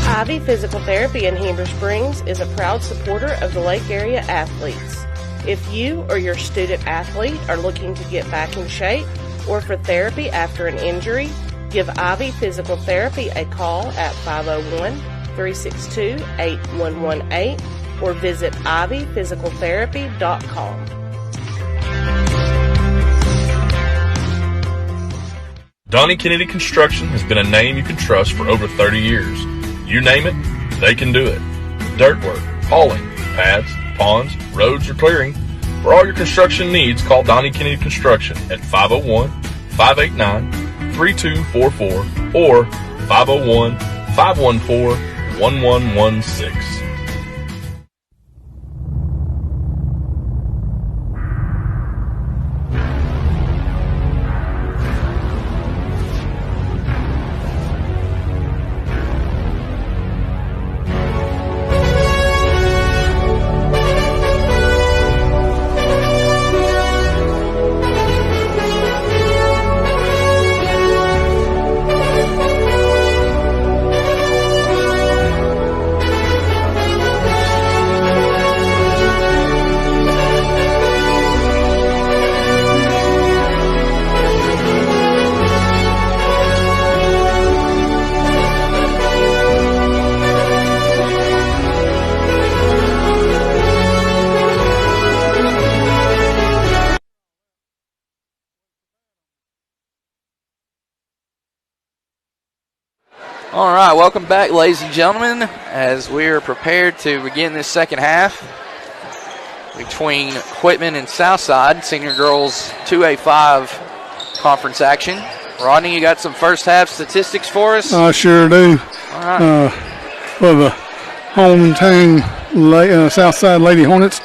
Ivy Physical Therapy in Heber Springs is a proud supporter of the Lake Area athletes. If you or your student athlete are looking to get back in shape or for therapy after an injury, give Ivy Physical Therapy a call at 501-362-8118 or visit ivyphysicaltherapy.com. Donnie Kennedy Construction has been a name you can trust for over 30 years. You name it, they can do it. Dirt work, hauling, pads, ponds, roads, or clearing. For all your construction needs, call Donnie Kennedy Construction at 501-589-3244 or 501-514-1116. All right, welcome back, ladies and gentlemen, as we are prepared to begin this second half between Quitman and Southside, Senior Girls 2A5 conference action. Rodney, you got some first half statistics for us? I sure do. All right. For the hometown Southside Lady Hornets,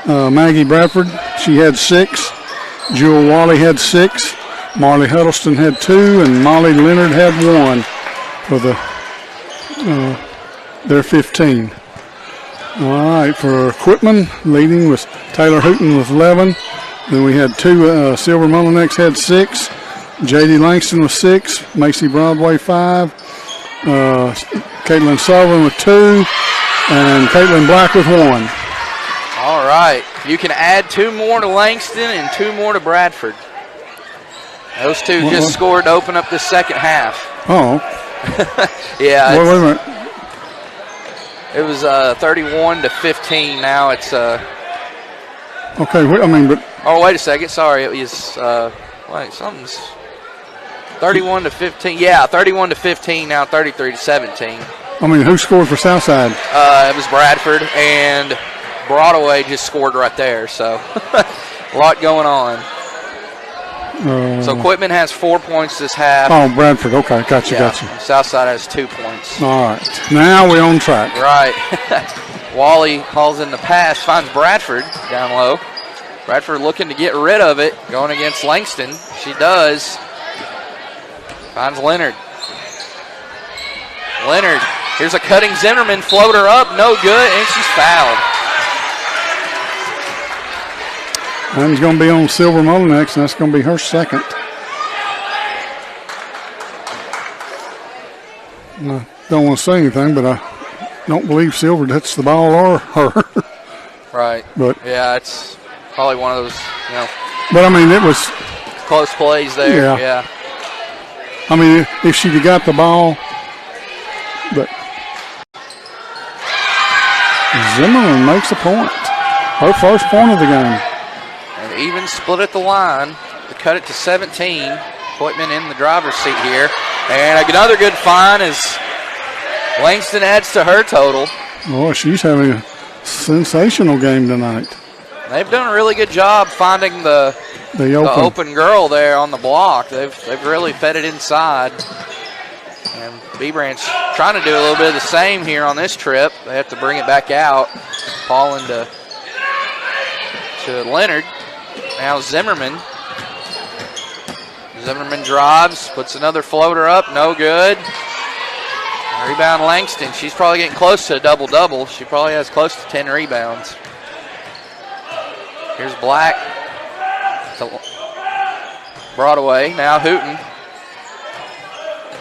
Maggie Bradford, she had 6. Jewel Wally had 6. Marley Huddleston had 2, and Molly Leonard had 1. For their 15. All right, for Quitman, leading was Taylor Hooton with 11. Then we had 2 Silver Mullinex had 6. J.D. Langston with 6. Macy Broadway 5. Caitlin Sullivan with 2. And Caitlin Black with 1. All right, you can add 2 more to Langston and 2 more to Bradford. Those 2 just scored to open up the second half. Oh. Yeah. Wait a minute. It was 31-15. Now it's. Okay, but. Oh, wait a second. Sorry, it was. Something's. 31-15. Yeah, 31-15. Now 33-17. Who scored for Southside? It was Bradford, and Broadway just scored right there. So a lot going on. So Quitman has 4 points this half. Oh, Bradford. Okay, gotcha. Southside has 2 points. All right, now we're on track. Right. Wally hauls in the pass, finds Bradford down low. Bradford looking to get rid of it, going against Langston. She does. Finds Leonard. Here's a cutting Zimmerman, floater up, no good, and she's fouled. One's going to be on Silver Mullinex, and that's going to be her second. I don't want to say anything, but I don't believe Silver hits the ball or her. Right. But yeah, it's probably one of those, But, it was close plays there. Yeah. If she'd have got the ball, but Zimmerman makes a point. Her first point of the game. Even split at the line to cut it to 17. Quitman in the driver's seat here. And another good find as Langston adds to her total. Oh, she's having a sensational game tonight. They've done a really good job finding the open girl there on the block. They've really fed it inside. And B-Branch trying to do a little bit of the same here on this trip. They have to bring it back out. Falling to Leonard. Now Zimmerman. Zimmerman drives, puts another floater up, no good. Rebound Langston. She's probably getting close to a double-double. She probably has close to 10 rebounds. Here's Black to Broadway. Now Hooton.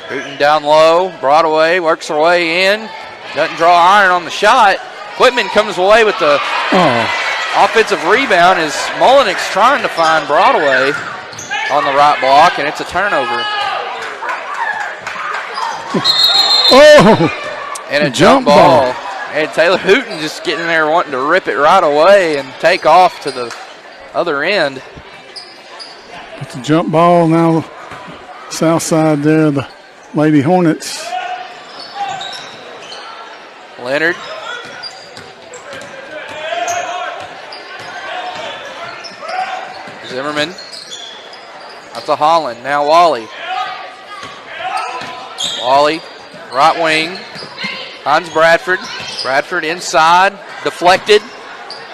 Hooton down low. Broadway works her way in. Doesn't draw iron on the shot. Quitman comes away with the offensive rebound as Mullinex trying to find Broadway on the right block, and it's a turnover. And a jump ball. And Taylor Hooton just getting there wanting to rip it right away and take off to the other end. It's a jump ball now. south side there, the Lady Hornets. Leonard. Zimmerman. Up to Holland. Now Wally. Wally, right wing. Hans Bradford. Bradford inside. Deflected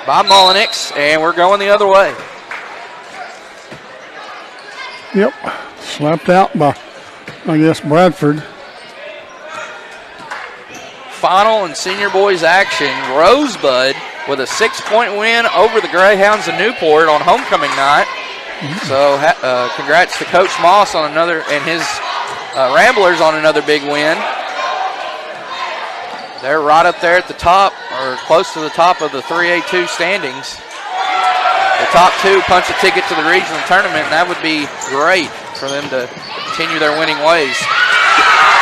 by Mullenix. And we're going the other way. Yep. Slapped out by, I guess, Bradford. Final and senior boys action. Rosebud with a 6-point win over the Greyhounds of Newport on homecoming night. So congrats to Coach Moss on another, and his Ramblers on another big win. They're right up there at the top, or close to the top of the 3A2 standings. The top two punch a ticket to the regional tournament, and that would be great for them to continue their winning ways.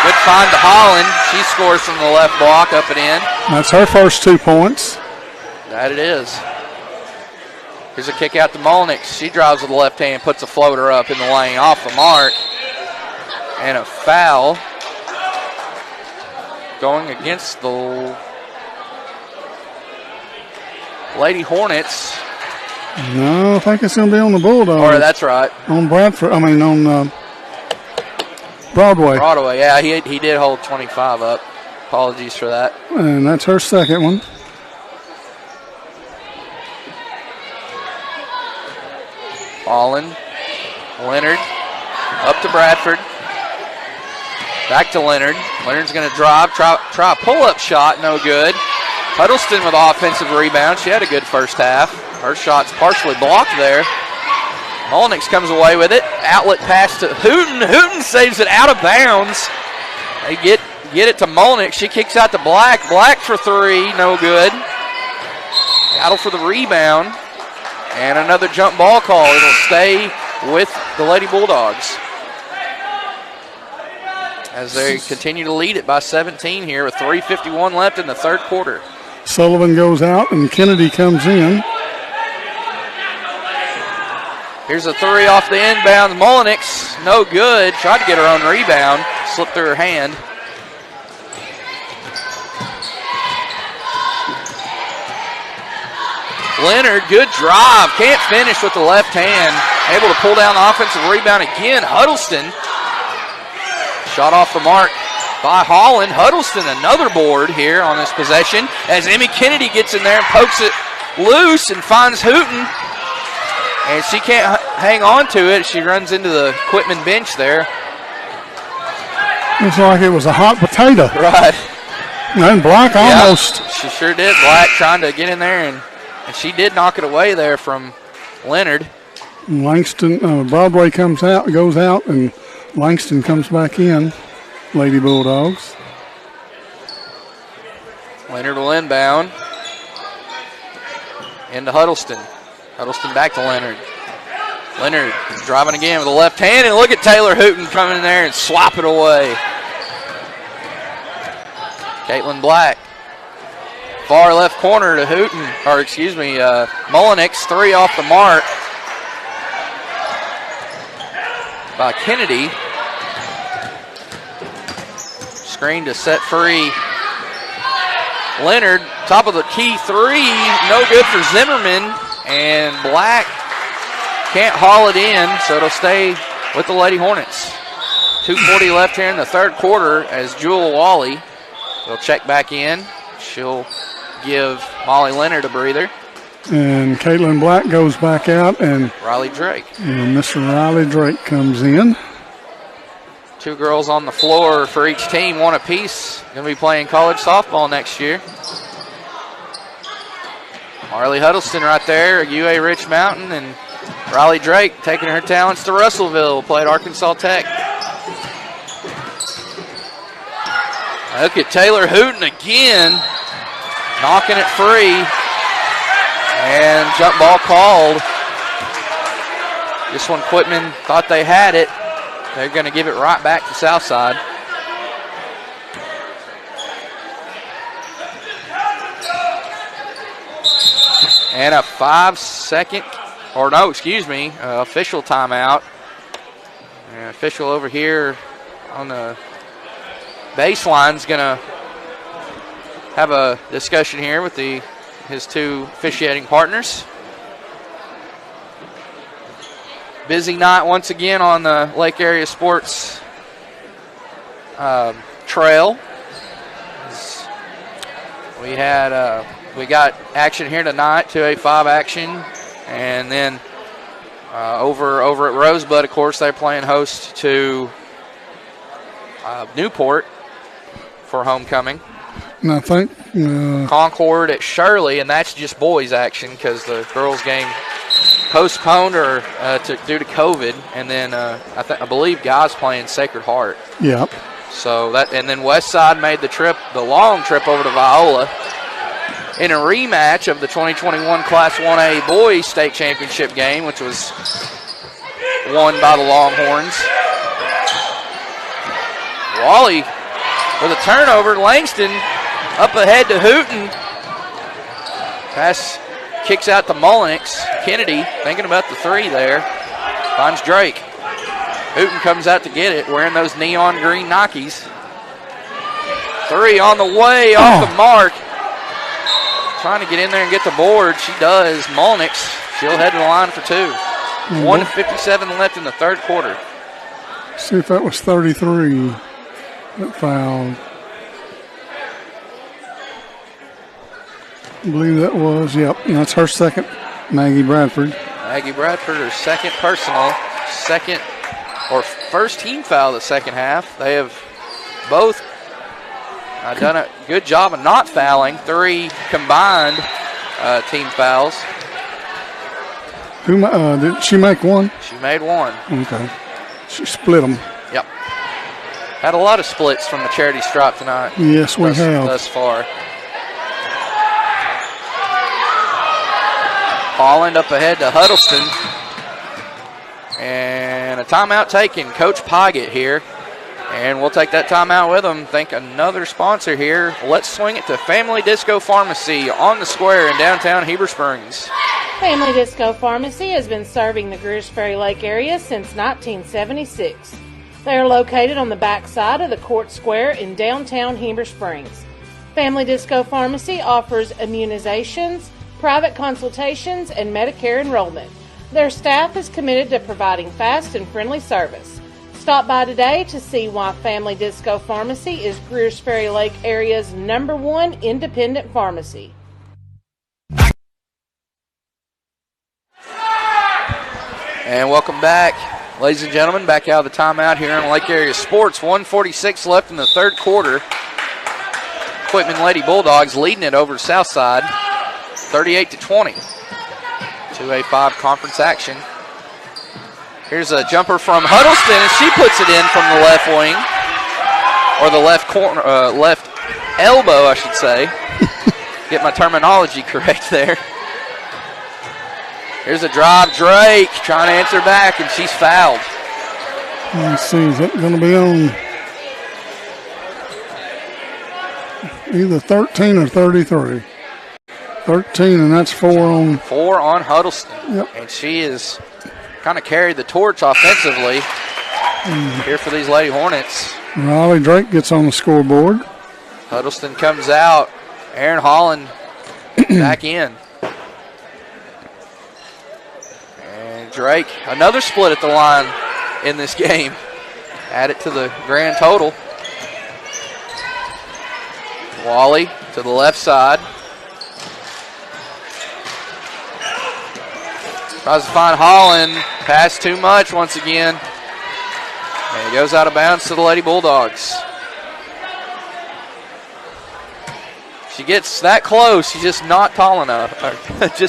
Good find to Holland. She scores from the left block, up and in. That's her first 2 points. That it is. Here's a kick out to Molnix. She drives with the left hand, puts a floater up in the lane, off the mark. And a foul going against the Lady Hornets. No, I think it's going to be on the Bulldogs. Or that's right. On Bradford, on Broadway. Broadway, yeah, he did hold 25 up. Apologies for that. And that's her second one. Holland, Leonard, up to Bradford. Back to Leonard. Leonard's going to drive, try a pull-up shot, no good. Huddleston with offensive rebound. She had a good first half. Her shot's partially blocked there. Molnix comes away with it. Outlet pass to Hooten. Hooten saves it out of bounds. They get it to Molnix. She kicks out to Black. Black for three, no good. Battle for the rebound. And another jump ball call. It'll stay with the Lady Bulldogs as they continue to lead it by 17 here with 3:51 left in the third quarter. Sullivan goes out and Kennedy comes in. Here's a three off the inbound. Molnix, no good. Tried to get her own rebound. Slipped through her hand. Leonard, good drive. Can't finish with the left hand. Able to pull down the offensive rebound again. Huddleston. Shot off the mark by Holland. Huddleston, another board here on this possession as Emmy Kennedy gets in there and pokes it loose and finds Hooten. And she can't hang on to it. She runs into the Quitman bench there. Looks like it was a hot potato. Right. And Black almost. She sure did. Black trying to get in there, and she did knock it away there from Leonard. Langston, Broadway goes out, and Langston comes back in. Lady Bulldogs. Leonard will inbound. Into Huddleston. Huddleston back to Leonard. Leonard driving again with the left hand, and look at Taylor Hooten coming in there and swap it away. Caitlin Black. Far left corner to Hooten, Mullenix, three off the mark by Kennedy. Screen to set free. Leonard, top of the key three, no good for Zimmerman, and Black can't haul it in, so it'll stay with the Lady Hornets. 2:40 left here in the third quarter as Jewel Wally will check back in. She'll give Molly Leonard a breather. And Caitlin Black goes back out, and Riley Drake. And Mr. Riley Drake comes in. Two girls on the floor for each team, one apiece. Going to be playing college softball next year. Marley Huddleston right there, UA Rich Mountain, and Riley Drake taking her talents to Russellville, played Arkansas Tech. Look at Taylor Hooten again, knocking it free, and jump ball called. This one, Quitman thought they had it. They're going to give it right back to Southside. And a 5-second, official timeout. And official over here on the baseline is going to have a discussion here with his two officiating partners. Busy night once again on the Lake Area Sports trail. We got action here tonight, 2A5 action, and then over at Rosebud, of course, they're playing host to Newport for homecoming. And I think Concord at Shirley, and that's just boys action because the girls game postponed due to COVID, and then I believe guys playing Sacred Heart. Yep. So and then Westside made the long trip over to Viola in a rematch of the 2021 Class 1A boys state championship game, which was won by the Longhorns. Wally with a turnover. Langston up ahead to Hooten. Pass kicks out to Mullenix. Kennedy thinking about the three there. Finds Drake. Hooten comes out to get it, wearing those neon green Nikes. Three on the way, off the mark. Trying to get in there and get the board. She does. Mullenix, she'll head to the line for two. 1:57 left in the third quarter. See if that was 33 that fouled. I believe that was, yep. And that's her second, Maggie Bradford. Maggie Bradford, her second personal, first team foul of the second half. They have both done a good job of not fouling. 3 combined team fouls. Did she make one? She made one. Okay. She split them. Yep. Had a lot of splits from the charity stripe tonight. Yes, we have. Thus far. Holland up ahead to Huddleston. And a timeout taken. Coach Pygott here. And we'll take that timeout with him. Thank another sponsor here. Let's swing it to Family Disco Pharmacy on the square in downtown Heber Springs. Family Disco Pharmacy has been serving the Greers Ferry Lake area since 1976. They are located on the back side of the Court Square in downtown Heber Springs. Family Disco Pharmacy offers immunizations, private consultations, and Medicare enrollment. Their staff is committed to providing fast and friendly service. Stop by today to see why Family Disco Pharmacy is Greers Ferry Lake area's #1 independent pharmacy. And welcome back, ladies and gentlemen, back out of the timeout here on Lake Area Sports. 1:46 left in the third quarter. Quitman Lady Bulldogs leading it over to Southside, 38-20. 2A5 conference action. Here's a jumper from Huddleston, and she puts it in from the left wing, or the left corner, left elbow, I should say. Get my terminology correct there. Here's a drive. Drake trying to answer back, and she's fouled. Let's see, is that going to be on either 13 or 33? 13, and that's 4 on. 4 on Huddleston. Yep. And she is kind of carried the torch offensively here for these Lady Hornets. Riley Drake gets on the scoreboard. Huddleston comes out. Aaron Holland back in. And Drake, another split at the line in this game. Add it to the grand total. Wally to the left side. Tries to find Holland. Pass too much once again. And it goes out of bounds to the Lady Bulldogs. She gets that close. She's just not tall enough.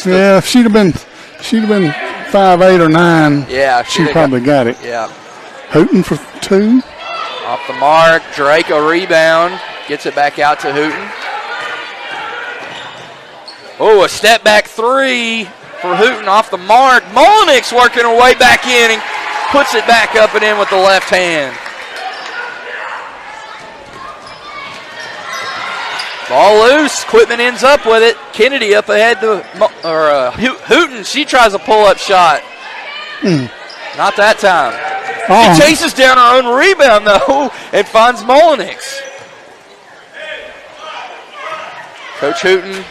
Yeah, if she'd have been 5'8" or 9, yeah, she probably got it. Yeah. Hooten for 2. Off the mark. Drake a rebound. Gets it back out to Hooten. Oh, a step back 3 for Hooten off the mark. Mullenix working her way back in and puts it back up and in with the left hand. Ball loose. Quitman ends up with it. Kennedy up ahead to Hooten. She tries a pull-up shot. Not that time. She chases down her own rebound, though, and finds Molinix. Coach Hooten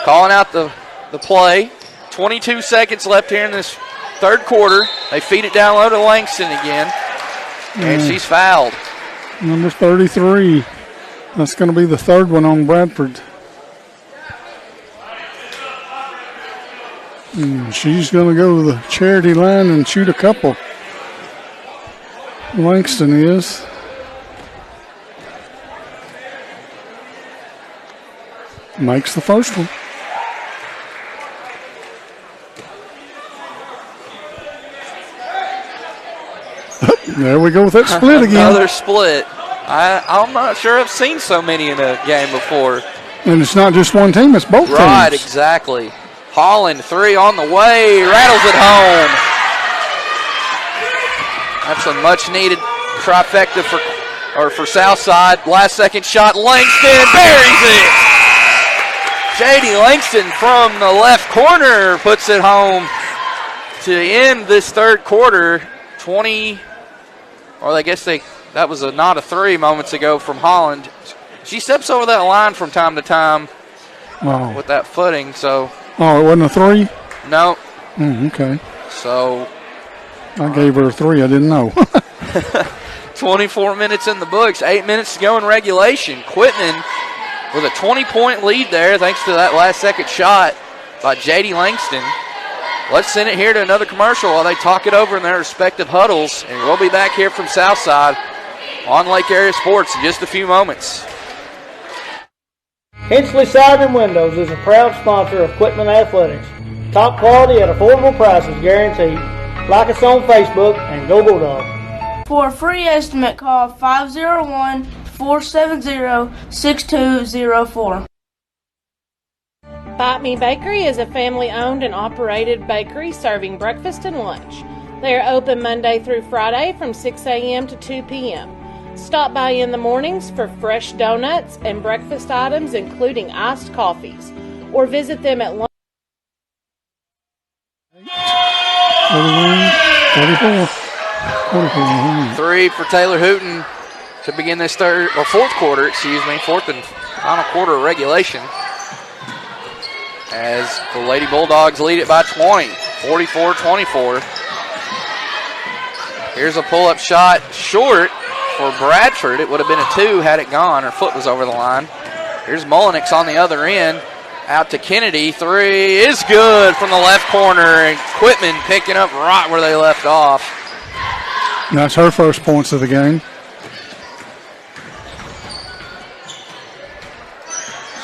calling out the play. 22 seconds left here in this third quarter. They feed it down low to Langston again, and she's fouled. Number 33. That's going to be the third one on Bradford. She's going to go to the charity line and shoot a couple. Langston is. Makes the first one. There we go with that split again. Another split. I'm not sure I've seen so many in a game before. And it's not just one team, it's both teams. Right, exactly. Holland, 3 on the way, rattles it home. That's a much-needed trifecta for Southside. Last second shot, Langston buries it. J.D. Langston from the left corner puts it home to end this third quarter. 20, or I guess that was not a 3 moments ago from Holland. She steps over that line from time to time with that footing. So. Oh, it wasn't a 3? No. Okay. So. I gave her a 3. I didn't know. 24 minutes in the books. 8 minutes to go in regulation. Quitman with a 20-point lead there thanks to that last second shot by J.D. Langston. Let's send it here to another commercial while they talk it over in their respective huddles. And we'll be back here from Southside on Lake Area Sports in just a few moments. Hensley Siding and Windows is a proud sponsor of Quitman Athletics. Top quality at affordable prices guaranteed. Like us on Facebook and go Bulldogs. For a free estimate, call 501-470-6204. Bite Me Bakery is a family-owned and operated bakery serving breakfast and lunch. They are open Monday through Friday from 6 a.m. to 2 p.m. Stop by in the mornings for fresh donuts and breakfast items, including iced coffees, or visit them at 44. 3 for Taylor Hooten to begin this fourth quarter, fourth and final quarter of regulation. As the Lady Bulldogs lead it by 20, 44-24. Here's a pull-up shot short for Bradford. It would have been a 2 had it gone. Her foot was over the line. Here's Molinix on the other end. Out to Kennedy. 3 is good from the left corner. And Quitman picking up right where they left off. That's her first points of the game.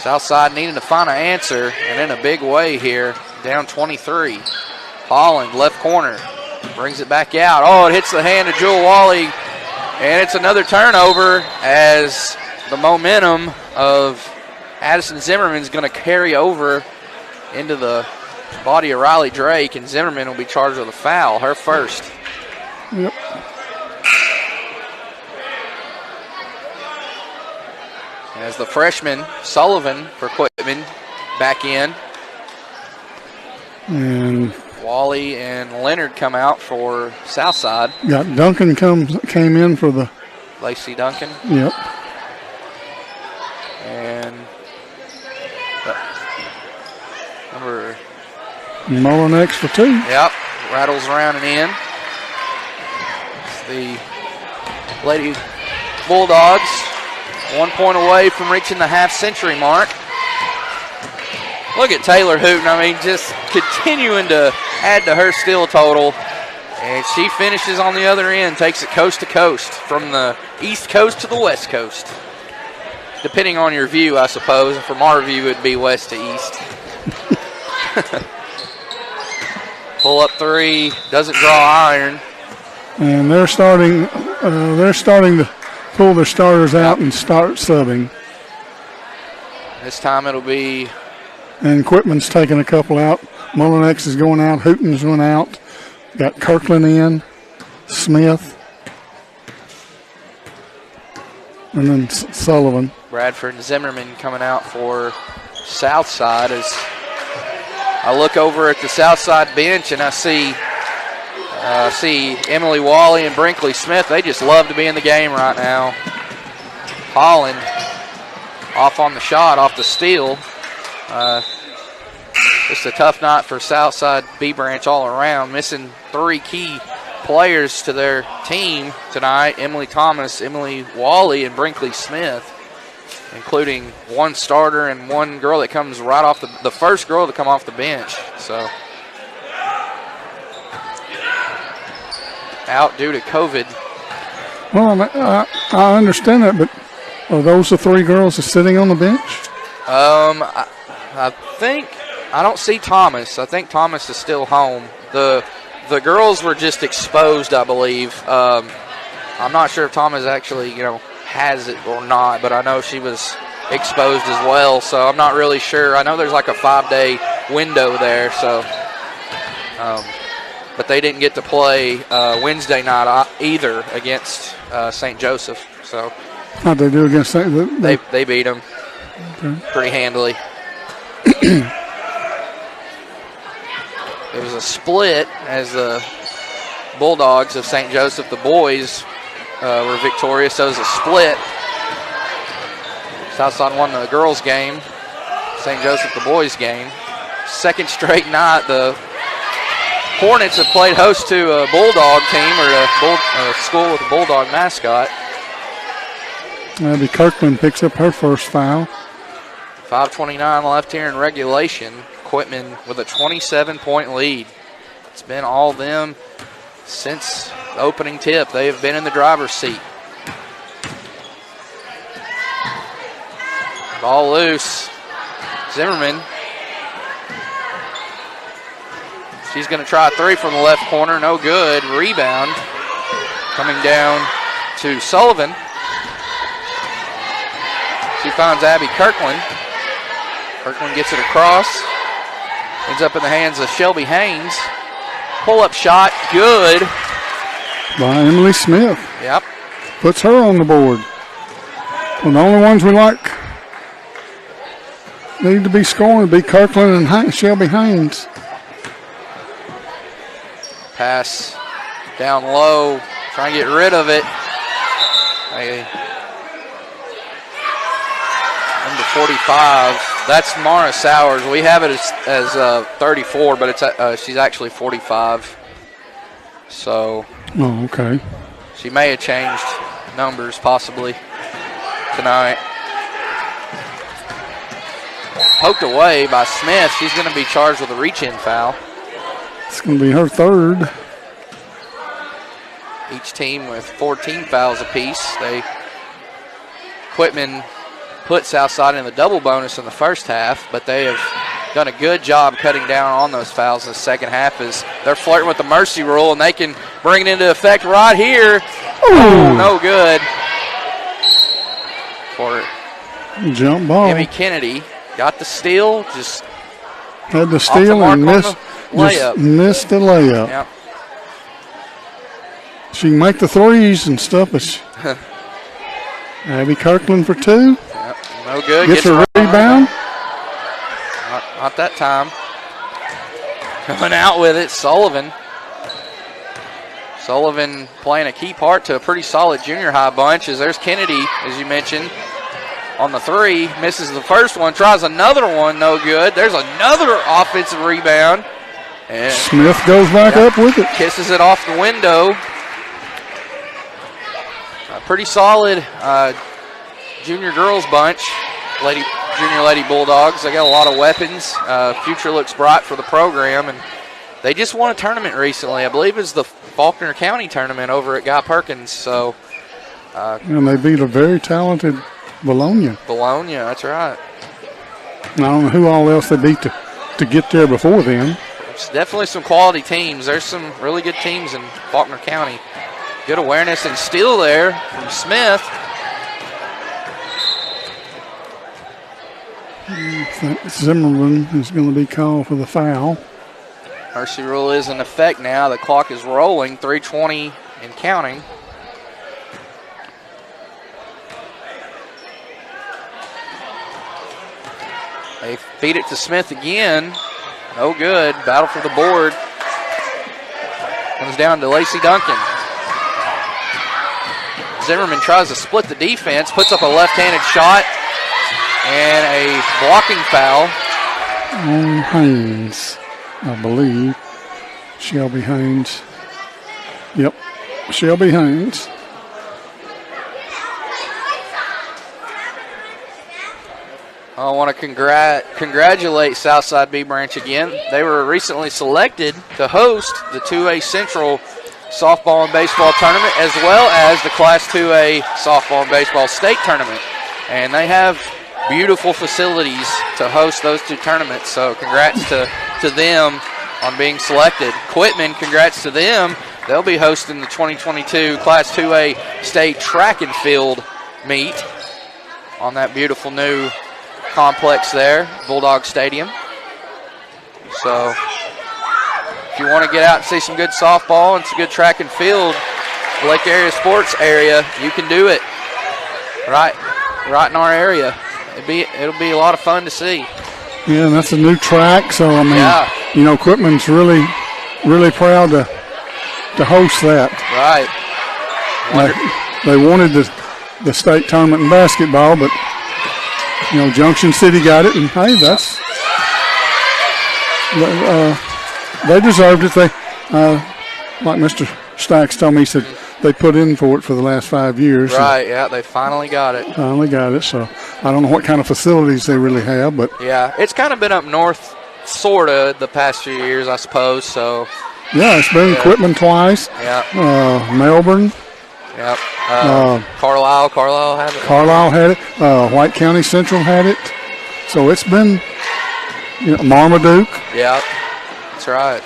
Southside needing to find an answer, and in a big way here, down 23. Holland, left corner, brings it back out. Oh, it hits the hand of Jewel Wally, and it's another turnover as the momentum of Addison Zimmerman is going to carry over into the body of Riley Drake, and Zimmerman will be charged with a foul, her first. Yep. As the freshman, Sullivan for Quitman, back in. And Wally and Leonard come out for Southside. Got Duncan came in for the Lacey Duncan. Yep. And number Molinix for 2. Yep. Rattles around and in. It's the Lady Bulldogs 1 point away from reaching the half-century mark. Look at Taylor Hooten. I mean, just continuing to add to her steal total. And she finishes on the other end, takes it coast to coast, from the east coast to the west coast. Depending on your view, I suppose. From our view, it would be west to east. Pull up 3, doesn't draw iron. And they're starting to pull their starters out and start subbing. This time it'll be. And Quitman's taking a couple out. Molinix is going out. Hooten's going out. Got Kirkland in. Smith. And then Sullivan. Bradford and Zimmerman coming out for Southside. As I look over at the Southside bench and I see See Emily Wally and Brinkley Smith. They just love to be in the game right now. Holland off on the shot, off the steal. Just a tough night for Southside B Branch all around. Missing 3 key players to their team tonight. Emily Thomas, Emily Wally, and Brinkley Smith, including 1 starter and 1 girl that comes right off the first girl to come off the bench. So out due to COVID. Well, I understand that, but are those the 3 girls that's sitting on the bench? I think I don't see Thomas. I think Thomas is still home. The girls were just exposed, I believe. I'm not sure if Thomas actually, has it or not, but I know she was exposed as well, so I'm not really sure. I know there's like a 5-day window there, so but they didn't get to play Wednesday night either against St. Joseph. So how'd they do against that? They beat them pretty handily. It was a split as the Bulldogs of St. Joseph, the boys, were victorious. So it was a split. Southside won the girls' game. St. Joseph, the boys' game. Second straight night, the Hornets have played host to a Bulldog team or a school with a Bulldog mascot. Abby Kirkland picks up her first foul. 5:29 left here in regulation. Quitman with a 27-point lead. It's been all them since the opening tip. They have been in the driver's seat. Ball loose. Zimmerman. She's going to try a 3 from the left corner. No good. Rebound. Coming down to Sullivan. She finds Abby Kirkland. Kirkland gets it across. Ends up in the hands of Shelby Haynes. Pull-up shot, good. By Emily Smith. Yep. Puts her on the board. Well, the only ones we need to be scoring would be Kirkland and Shelby Haynes. Pass down low. Trying to get rid of it. Number 45. That's Mara Sowers. We have it as 34, but it's she's actually 45. So. Oh, okay. She may have changed numbers possibly tonight. Poked away by Smith. She's going to be charged with a reach-in foul. It's going to be her third. Each team with 14 fouls apiece. Quitman put Southside in the double bonus in the first half, but they have done a good job cutting down on those fouls in the second half as they're flirting with the mercy rule, and they can bring it into effect right here. Ooh, no good. For jump ball. Emmy Kennedy. Got the steal, just had the steal and missed the layup. Yep. She can make the threes and stuff, but Abby Kirkland for 2. Yep. No good. Gets a rebound. Not that time. Coming out with it, Sullivan. Sullivan playing a key part to a pretty solid junior high bunch as there's Kennedy, as you mentioned, on the 3. Misses the first one, tries another one, no good. There's another offensive rebound. And Smith goes back up with it. Kisses it off the window. A pretty solid junior girls bunch, junior Lady Bulldogs. They got a lot of weapons. Future looks bright for the program, and they just won a tournament recently. I believe it's the Faulkner County tournament over at Guy Perkins. So, and they beat a very talented Bologna. Bologna, that's right. I don't know who all else they beat to get there before then. There's definitely some quality teams. There's some really good teams in Faulkner County. Good awareness and steal there from Smith. I think Zimmerman is going to be called for the foul. Mercy rule is in effect now. The clock is rolling, 3:20 and counting. They feed it to Smith again. No good. Battle for the board. Comes down to Lacey Duncan. Zimmerman tries to split the defense, puts up a left-handed shot, and a blocking foul. On Haynes, I believe. Shelby Haynes. Yep, Shelby Haynes. I want to congratulate Southside B Branch again. They were recently selected to host the 2A Central softball and baseball tournament, as well as the Class 2A softball and baseball state tournament. And they have beautiful facilities to host those two tournaments, so congrats to them on being selected. Quitman, congrats to them. They'll be hosting the 2022 Class 2A state track and field meet on that beautiful new complex there, Bulldog Stadium. So if you want to get out and see some good softball and some good track and field, Lake Area Sports area, you can do it right in our area. It'll be a lot of fun to see. Yeah, and that's a new track, so I mean, yeah. You know, Quitman's really proud to host that. Right. They wanted the state tournament in basketball, but you know, Junction City got it, and hey, that's they deserved it. They like Mr. Stacks told me, he said they put in for it for the last 5 years. Right, yeah, they finally got it. So I don't know what kind of facilities they really have, but yeah, it's kind of been up north, sort of, the past few years, I suppose. So yeah, it's been Quitman twice. Yeah. Melbourne. Yep. Carlisle had it. Carlisle had it. White County Central had it. So it's been, you know, Marmaduke. Yeah, that's right.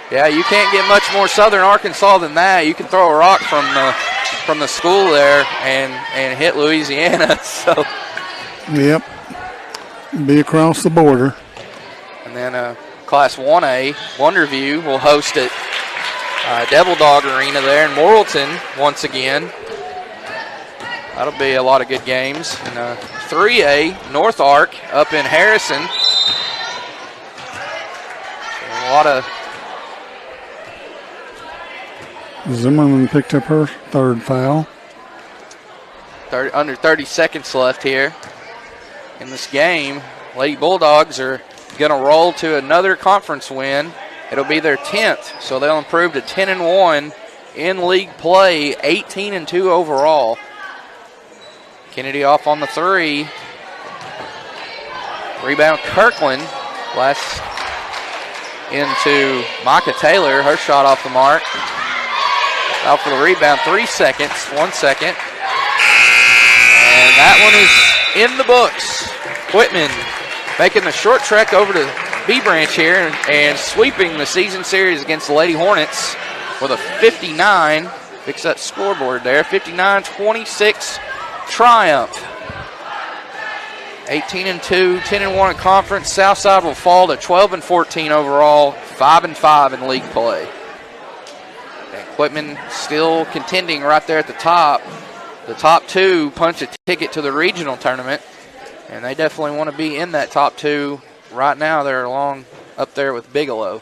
Yeah, you can't get much more southern Arkansas than that. You can throw a rock from the school there and hit Louisiana. So. Yep. Be across the border. And then Class 1A, Wonderview will host it. Devil Dog Arena there in Morrilton once again. That'll be a lot of good games. And 3A, North Ark up in Harrison. A lot of... Zimmerman picked up her third foul. Under 30 seconds left here in this game. Lady Bulldogs are going to roll to another conference win. It'll be their 10th, so they'll improve to 10-1 in league play, 18-2 overall. Kennedy off on the three. Rebound Kirkland. Last into Micah Taylor. Her shot off the mark. Out for the rebound. 3 seconds. 1 second. And that one is in the books. Quitman making the short trek over to B Branch here and sweeping the season series against the Lady Hornets with a 59. Fix that scoreboard there. 59-26 triumph. 18-2, 10-1 in conference. Southside will fall to 12-14 overall, 5-5 in league play. And Quitman still contending right there at the top. The top two punch a ticket to the regional tournament, and they definitely want to be in that top two. Right now, they're along up there with Bigelow.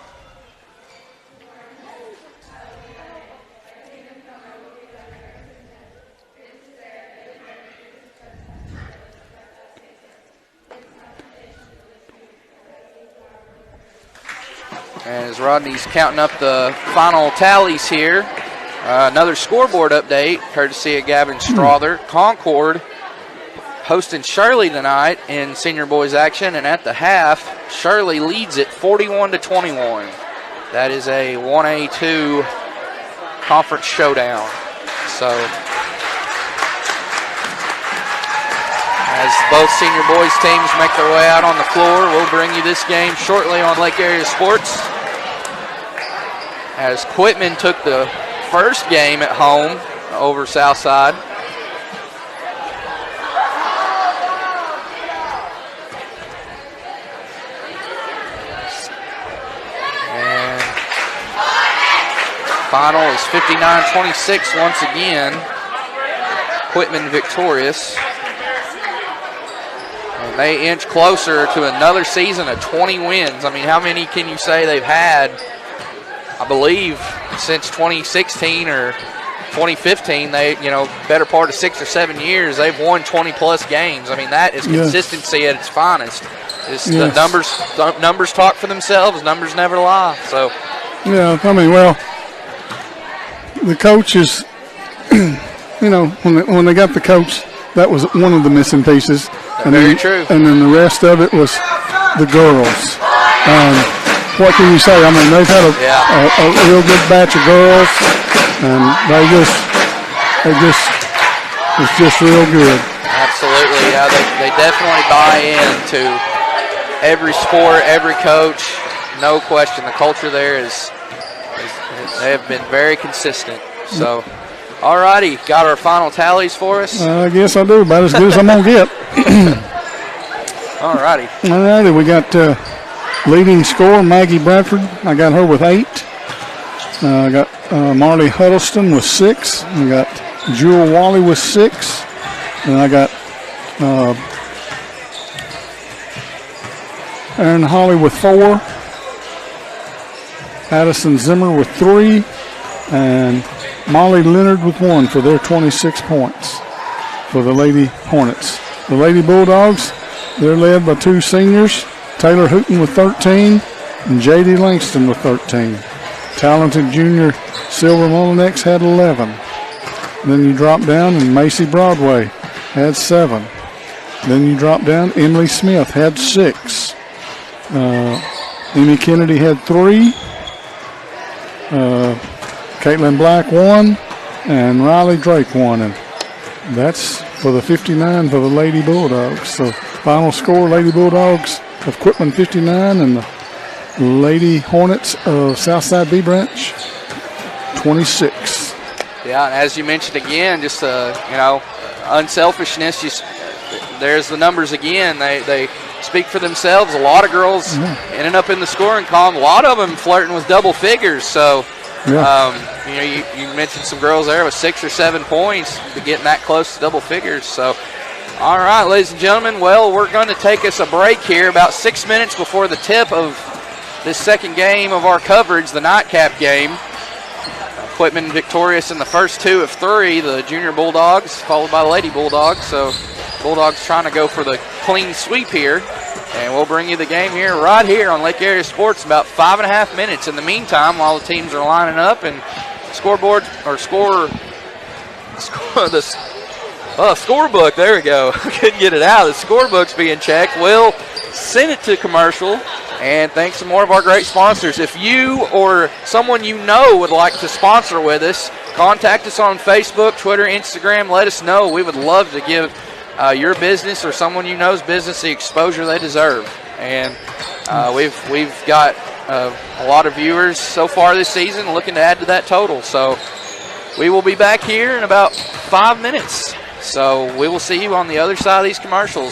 As Rodney's counting up the final tallies here, another scoreboard update, courtesy of Gavin Strother. Concord hosting Shirley tonight in senior boys action, and at the half, Shirley leads it 41-21. That is a 1A2 conference showdown. So, as both senior boys teams make their way out on the floor, we'll bring you this game shortly on Lake Area Sports. As Quitman took the first game at home over Southside. And final is 59-26 once again. Quitman victorious. And they inch closer to another season of 20 wins. I mean, how many can you say they've had I believe since 2016 or 2015, they, better part of 6 or 7 years, they've won 20-plus games. I mean, that is consistency at its finest. The numbers talk for themselves. Numbers never lie. So, yeah, I mean, well, the coaches, when they got the coach, that was one of the missing pieces. Very true. And then the rest of it was the girls. What can you say? I mean, they've had a real good batch of girls, and it's just real good. Absolutely, yeah. They definitely buy into every sport, every coach, no question. The culture there is they have been very consistent. So, all righty, got our final tallies for us? I guess I do, about as good as I'm going to get. All righty. All righty, we got leading scorer, Maggie Bradford. I got her with 8. I got Marley Huddleston with 6. I got Jewel Wally with 6. And I got Aaron Holly with 4. Addison Zimmer with 3. And Molly Leonard with 1 for their 26 points for the Lady Hornets. The Lady Bulldogs, they're led by 2 seniors, Taylor Hooton with 13 and J.D. Langston with 13. Talented junior Silver Mullinex had 11. Then you drop down and Macy Broadway had 7. Then you drop down, Emily Smith had 6. Amy Kennedy had 3. Caitlin Black 1, and Riley Drake 1, and that's for the 59 for the Lady Bulldogs. So final score, Lady Bulldogs of Quitman 59 and the Lady Hornets of Southside B Branch 26. Yeah, and as you mentioned again, just unselfishness. There's the numbers again. They speak for themselves. A lot of girls ended up in the scoring column. A lot of them flirting with double figures. So. Yeah. You mentioned some girls there with 6 or 7 points, getting that close to double figures. So, all right, ladies and gentlemen, well, we're going to take us a break here about 6 minutes before the tip of this second game of our coverage, the nightcap game. Quitman victorious in the first 2 of 3, the Junior Bulldogs, followed by the Lady Bulldogs. So, Bulldogs trying to go for the clean sweep here. And we'll bring you the game here right here on Lake Area Sports, about 5.5 minutes. In the meantime, while the teams are lining up and scoreboard scorebook, there we go. Couldn't get it out. The scorebook's being checked. We'll send it to commercial. And thanks to more of our great sponsors. If you or someone you know would like to sponsor with us, contact us on Facebook, Twitter, Instagram. Let us know. We would love to give your business or someone you know's business the exposure they deserve. And we've got a lot of viewers so far this season looking to add to that total. So we will be back here in about 5 minutes. So we will see you on the other side of these commercials.